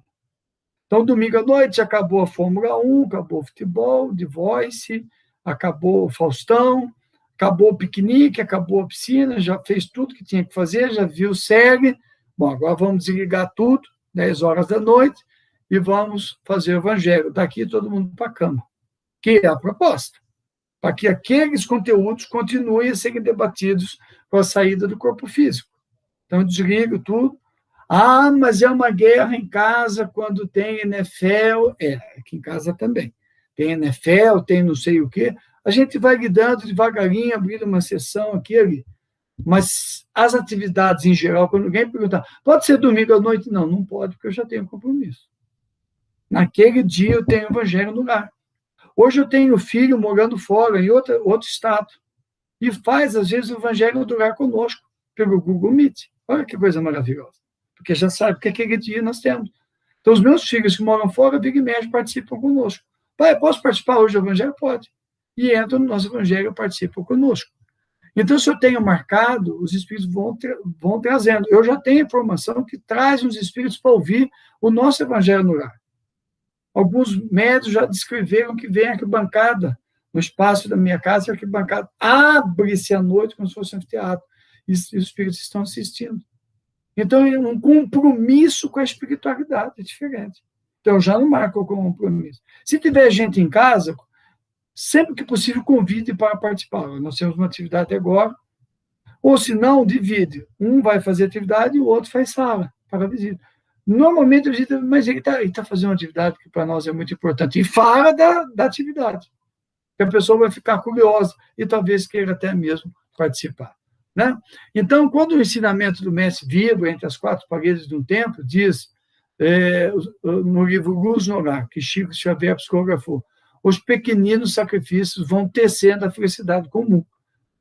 Então, domingo à noite acabou a Fórmula 1, acabou o futebol, The Voice, acabou o Faustão, acabou o piquenique, acabou a piscina, já fez tudo que tinha que fazer, já viu série. Bom, agora vamos desligar tudo, 10 horas da noite, e vamos fazer o evangelho. Daqui todo mundo para a cama. Que é a proposta. Para que aqueles conteúdos continuem a serem debatidos com a saída do corpo físico. Então, eu desligo tudo. Mas é uma guerra em casa quando tem NFL. Aqui em casa também. Tem NFL, tem não sei o quê. A gente vai lidando devagarinho, abrindo uma sessão aqui ali. Mas as atividades em geral, quando alguém perguntar, pode ser domingo à noite? Não, não pode, porque eu já tenho compromisso. Naquele dia eu tenho evangelho no lar. Hoje eu tenho filho morando fora, em outro estado, e faz, às vezes, o evangelho do lar conosco, pelo Google Meet. Olha que coisa maravilhosa. Porque já sabe que aquele dia nós temos. Então, os meus filhos que moram fora, Big Médio, participam conosco. Pai, posso participar hoje do evangelho? Pode. E entram no nosso evangelho e participam conosco. Então, se eu tenho marcado, os espíritos vão trazendo. Eu já tenho informação que traz os espíritos para ouvir o nosso evangelho no lar. Alguns médios já descreveram que vem a arquibancada, no espaço da minha casa, a arquibancada abre-se à noite como se fosse um teatro, e os espíritos estão assistindo. Então, é um compromisso com a espiritualidade, é diferente. Então, eu já não marco o compromisso. Se tiver gente em casa, sempre que possível, convide para participar. Nós temos uma atividade agora, ou se não, divide. Um vai fazer atividade e o outro faz sala para visita. Normalmente, mas ele está fazendo uma atividade que para nós é muito importante. E fala da atividade. Que a pessoa vai ficar curiosa e talvez queira até mesmo participar. Né? Então, quando o ensinamento do mestre vibra entre as quatro paredes de um templo, diz, no livro Luz no Lar, que Chico Xavier psicografou, os pequeninos sacrifícios vão tecendo a felicidade comum.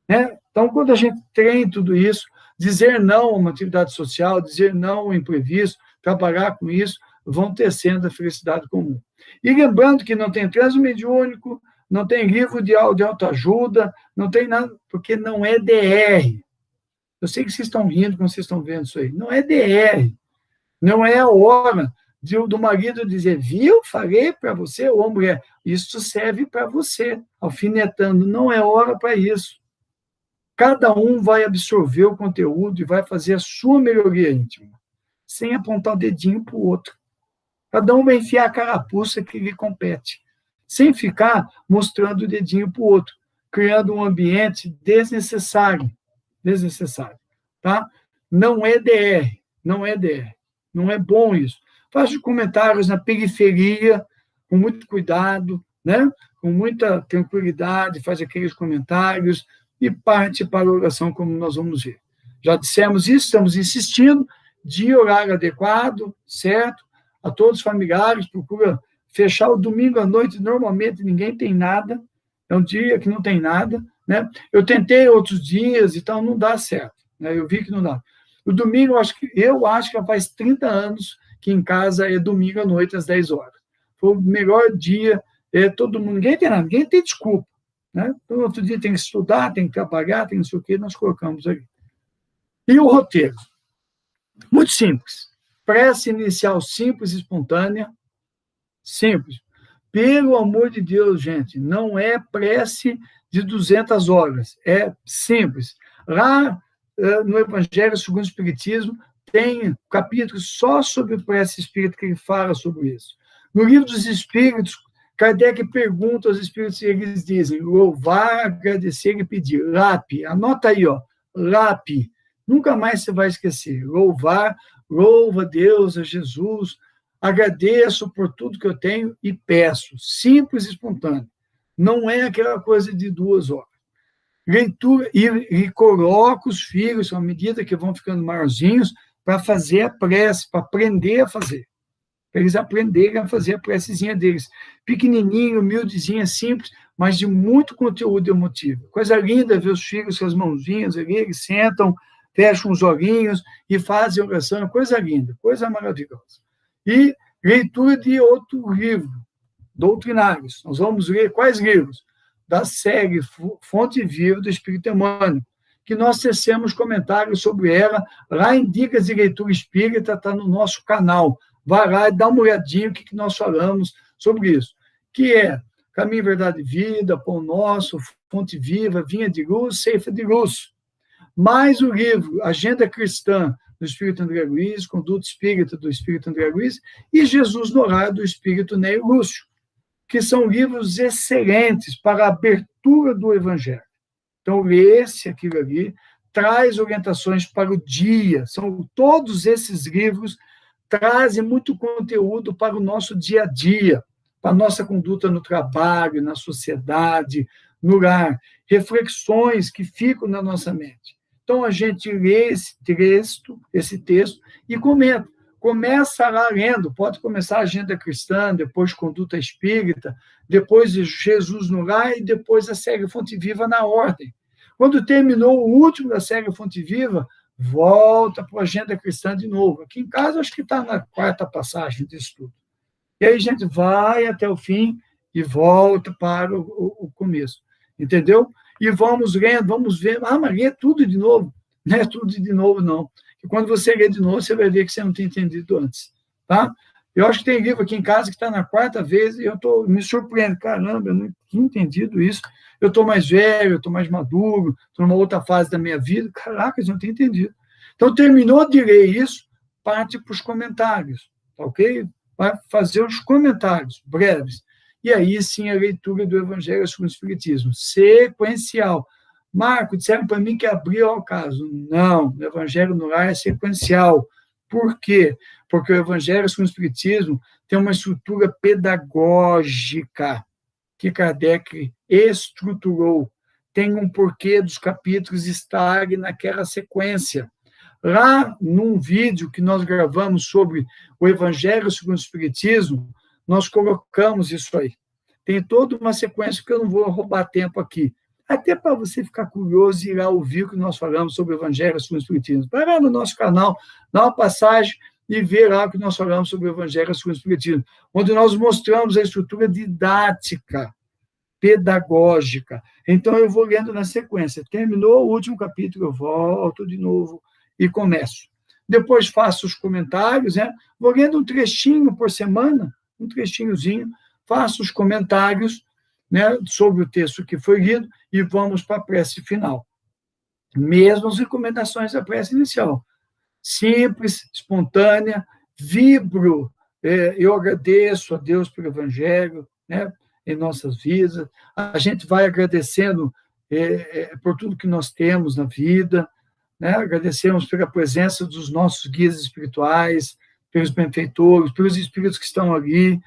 Né? Então, quando a gente treina tudo isso, dizer não a uma atividade social, dizer não ao imprevisto, trabalhar com isso, vão tecendo a felicidade comum. E lembrando que não tem transe mediúnico, não tem livro de autoajuda, não tem nada, porque não é DR. Eu sei que vocês estão rindo quando vocês estão vendo isso aí. Não é DR. Não é a hora do marido dizer, viu, falei para você, ou mulher, isso serve para você, alfinetando. Não é hora para isso. Cada um vai absorver o conteúdo e vai fazer a sua melhoria íntima, sem apontar o dedinho para o outro. Cada um vai enfiar a carapuça que lhe compete, sem ficar mostrando o dedinho para o outro, criando um ambiente desnecessário. Tá? Não é DR, não é bom isso. Faça comentários na periferia, com muito cuidado, né? Com muita tranquilidade, faz aqueles comentários e parte para a oração, como nós vamos ver. Já dissemos isso, estamos insistindo, de horário adequado, certo? A todos os familiares, procura fechar o domingo à noite, normalmente ninguém tem nada, é um dia que não tem nada, né? Eu tentei outros dias e tal, não dá certo, né? Eu vi que não dá. O domingo, eu acho que já faz 30 anos que em casa é domingo à noite, às 10 horas. Foi o melhor dia, todo mundo, ninguém tem nada, ninguém tem desculpa, né? Então, outro dia tem que estudar, tem que trabalhar, tem não sei o que, nós colocamos ali. E o roteiro? Muito simples. Prece inicial simples e espontânea. Simples. Pelo amor de Deus, gente, não é prece de 200 horas. É simples. Lá no Evangelho segundo o Espiritismo, tem capítulo só sobre prece espírita que ele fala sobre isso. No Livro dos Espíritos, Kardec pergunta aos espíritos e eles dizem louvar, agradecer e pedir. LAP. Anota aí, ó. LAP. Nunca mais você vai esquecer. Louvar, louva a Deus, a Jesus, agradeço por tudo que eu tenho e peço. Simples e espontâneo. Não é aquela coisa de 2 horas. Leitura, e coloca os filhos, à medida que vão ficando maiorzinhos, para fazer a prece, para aprender a fazer. Para eles aprenderem a fazer a precezinha deles. Pequenininho, humildezinha, simples, mas de muito conteúdo emotivo. Coisa linda ver os filhos com as mãozinhas ali, eles sentam, fecham os olhinhos e fazem oração. Coisa linda, coisa maravilhosa. E leitura de outro livro, doutrinários. Nós vamos ler quais livros? Da série Fonte Viva do Espírito Emmanuel, que nós tecemos comentários sobre ela lá em Dicas de Leitura Espírita, está no nosso canal. Vai lá e dá uma olhadinha o que nós falamos sobre isso, que é Caminho, Verdade e Vida, Pão Nosso, Fonte Viva, Vinha de Luz, Ceifa de Luz. Mais o livro Agenda Cristã, do Espírito André Luiz, Conduta Espírita, do Espírito André Luiz, e Jesus no Lar, do Espírito Ney Lúcio, que são livros excelentes para a abertura do Evangelho. Então, lê-se aquilo ali, traz orientações para o dia. Todos esses livros trazem muito conteúdo para o nosso dia a dia, para a nossa conduta no trabalho, na sociedade, no lar. Reflexões que ficam na nossa mente. Então, a gente lê esse texto e comenta. Começa lá lendo, pode começar a Agenda Cristã, depois Conduta Espírita, depois Jesus no Lar e depois a série Fonte Viva na ordem. Quando terminou o último da série Fonte Viva, volta para a Agenda Cristã de novo. Aqui em casa, acho que está na 4ª passagem disso tudo. E aí a gente vai até o fim e volta para o começo. Entendeu? E vamos lendo, vamos ver. Mas lê tudo de novo. Não é tudo de novo, não. E quando você lê de novo, você vai ver que você não tem entendido antes. Tá? Eu acho que tem livro aqui em casa que está na 4ª vez e eu me surpreendo. Caramba, eu não tinha entendido isso. Eu estou mais velho, eu estou mais maduro, estou numa outra fase da minha vida. Caraca, eu não tenho entendido. Então, terminou de ler isso, parte para os comentários. Tá ok? Vai fazer os comentários breves. E aí, sim, a leitura do Evangelho segundo o Espiritismo. Sequencial. Marco, disseram para mim que abriu ao caso. Não, o Evangelho no Lar é sequencial. Por quê? Porque o Evangelho segundo o Espiritismo tem uma estrutura pedagógica que Kardec estruturou. Tem um porquê dos capítulos estarem naquela sequência. Lá, num vídeo que nós gravamos sobre o Evangelho segundo o Espiritismo, nós colocamos isso aí. Tem toda uma sequência que eu não vou roubar tempo aqui. Até para você ficar curioso e ir lá ouvir o que nós falamos sobre o Evangelho segundo o Espiritismo. Vai lá no nosso canal, dá uma passagem e ver lá o que nós falamos sobre o Evangelho segundo o Espiritismo, onde nós mostramos a estrutura didática, pedagógica. Então, eu vou lendo na sequência. Terminou o último capítulo, eu volto de novo e começo. Depois faço os comentários, né? Vou lendo um trechinho por semana, um trechinhozinho, faço os comentários, né, sobre o texto que foi lido e vamos para a prece final. Mesmo as recomendações da prece inicial. Simples, espontânea, vibro, eu agradeço a Deus pelo Evangelho, né, em nossas vidas, a gente vai agradecendo por tudo que nós temos na vida, né, agradecemos pela presença dos nossos guias espirituais, pelos benfeitores, pelos espíritos que estão ali,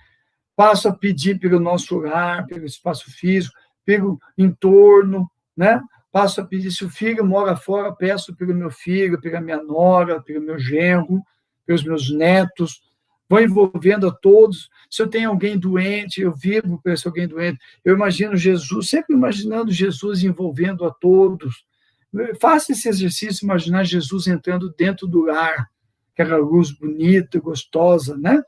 passo a pedir pelo nosso lar, pelo espaço físico, pelo entorno, né? Passo a pedir, se o filho mora fora, peço pelo meu filho, pela minha nora, pelo meu genro, pelos meus netos, vão envolvendo a todos. Se eu tenho alguém doente, eu vibro por esse alguém doente. Eu imagino Jesus, sempre imaginando Jesus envolvendo a todos. Faça esse exercício, imaginar Jesus entrando dentro do lar, aquela luz bonita, gostosa, né?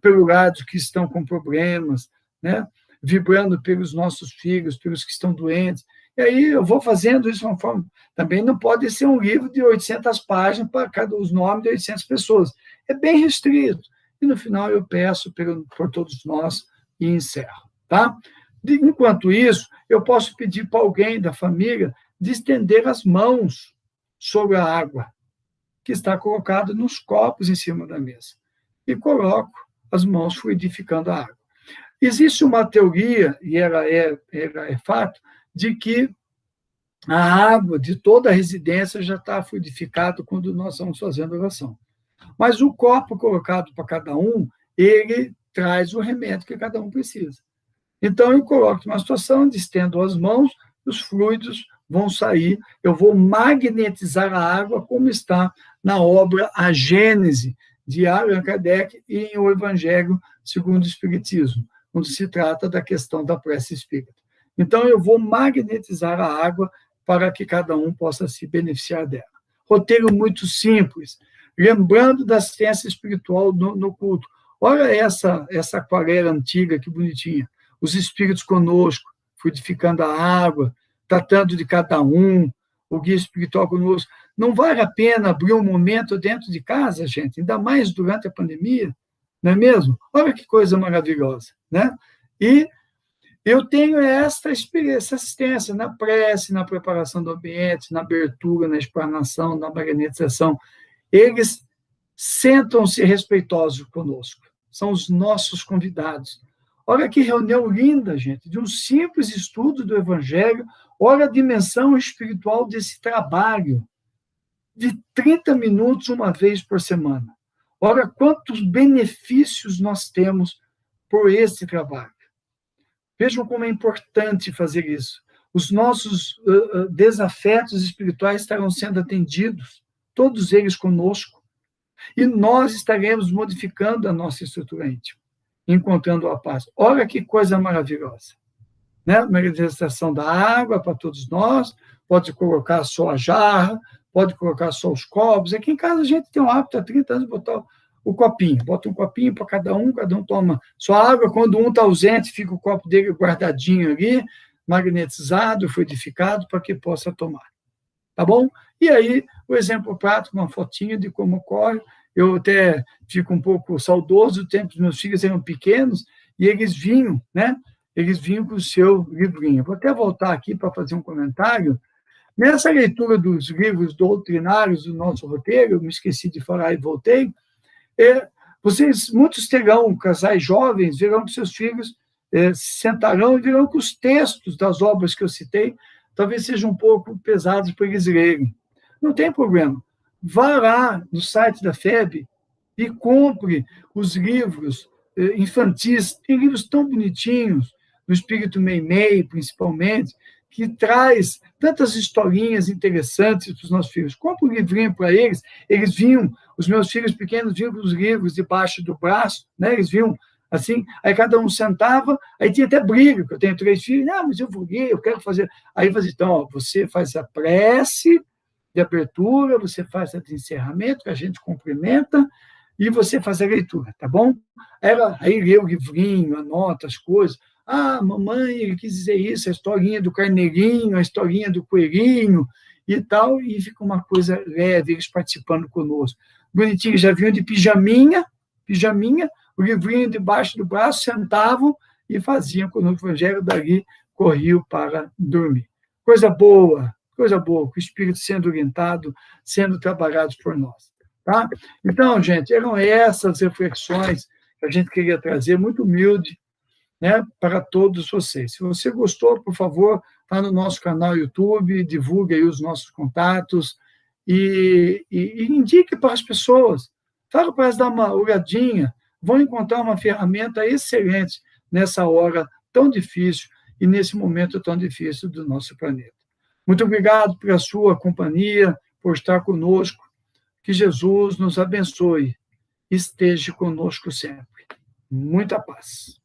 Pelo lado que estão com problemas, né? Vibrando pelos nossos filhos, pelos que estão doentes. E aí eu vou fazendo isso de uma forma... Também não pode ser um livro de 800 páginas para cada os nomes de 800 pessoas. É bem restrito. E no final eu peço por todos nós e encerro. Tá? Enquanto isso, eu posso pedir para alguém da família de estender as mãos sobre a água que está colocada nos copos em cima da mesa. E coloco as mãos fluidificando a água. Existe uma teoria, e ela é fato, de que a água de toda a residência já está fluidificada quando nós estamos fazendo oração. Mas o copo colocado para cada um, ele traz o remédio que cada um precisa. Então, eu coloco uma situação de estendo as mãos, os fluidos vão sair, eu vou magnetizar a água, como está na obra A Gênese, de Allan Kardec, e em O Evangelho segundo o Espiritismo, quando se trata da questão da prece espírita. Então, eu vou magnetizar a água para que cada um possa se beneficiar dela. Roteiro muito simples, lembrando da assistência espiritual no culto. Olha essa aquarela antiga, que bonitinha. Os espíritos conosco, fluidificando a água, tratando de cada um, o guia espiritual conosco. Não vale a pena abrir um momento dentro de casa, gente, ainda mais durante a pandemia, não é mesmo? Olha que coisa maravilhosa, né? E eu tenho essa experiência, essa assistência na prece, na preparação do ambiente, na abertura, na explanação, na magnetização. Eles sentam-se respeitosos conosco, são os nossos convidados. Olha que reunião linda, gente, de um simples estudo do Evangelho, olha a dimensão espiritual desse trabalho, de 30 minutos uma vez por semana. Olha quantos benefícios nós temos por esse trabalho. Vejam como é importante fazer isso. Os nossos desafetos espirituais estarão sendo atendidos, todos eles conosco, e nós estaremos modificando a nossa estrutura íntima, encontrando a paz. Olha que coisa maravilhosa. Né? Manifestação da água para todos nós, pode colocar só a jarra, pode colocar só os copos. Aqui em casa a gente tem um hábito há 30 anos de botar o copinho. Bota um copinho para cada um toma só água. Quando um está ausente, fica o copo dele guardadinho ali, magnetizado, fluidificado, para que possa tomar. Tá bom? E aí, o exemplo prático, uma fotinha de como ocorre. Eu até fico um pouco saudoso do tempo que meus filhos eram pequenos e eles vinham, né? Eles vinham com o seu livrinho. Vou até voltar aqui para fazer um comentário. Nessa leitura dos livros doutrinários do nosso roteiro, eu me esqueci de falar e voltei, muitos terão, casais jovens, verão que seus filhos se sentarão e verão que os textos das obras que eu citei talvez sejam um pouco pesados para eles lerem. Não tem problema. Vá lá no site da FEB e compre os livros infantis. Tem livros tão bonitinhos, do Espírito Meimei, principalmente, que traz tantas historinhas interessantes para os nossos filhos. Compre um livrinho para eles. Eles vinham, os meus filhos pequenos vinham com os livros debaixo do braço, né? Eles vinham assim, aí cada um sentava, aí tinha até briga, porque eu tenho 3 filhos, mas eu vou ler, eu quero fazer. Aí eu fazia, então, você faz a prece de abertura, você faz a de encerramento, que a gente cumprimenta, e você faz a leitura, tá bom? Aí lê o livrinho, anota as coisas. Mamãe, ele quis dizer isso, a historinha do carneirinho, a historinha do coelhinho e tal, e fica uma coisa leve, eles participando conosco. Bonitinho, já vinham de pijaminha, o livrinho debaixo do braço, sentavam e faziam conosco o Evangelho, dali corriam para dormir. Coisa boa, com o Espírito sendo orientado, sendo trabalhado por nós. Tá? Então, gente, eram essas reflexões que a gente queria trazer, muito humilde, né, para todos vocês. Se você gostou, por favor, está no nosso canal YouTube, divulgue aí os nossos contatos e indique para as pessoas. Fala para elas dar uma olhadinha, vão encontrar uma ferramenta excelente nessa hora tão difícil e nesse momento tão difícil do nosso planeta. Muito obrigado pela sua companhia, por estar conosco. Que Jesus nos abençoe esteja conosco sempre. Muita paz.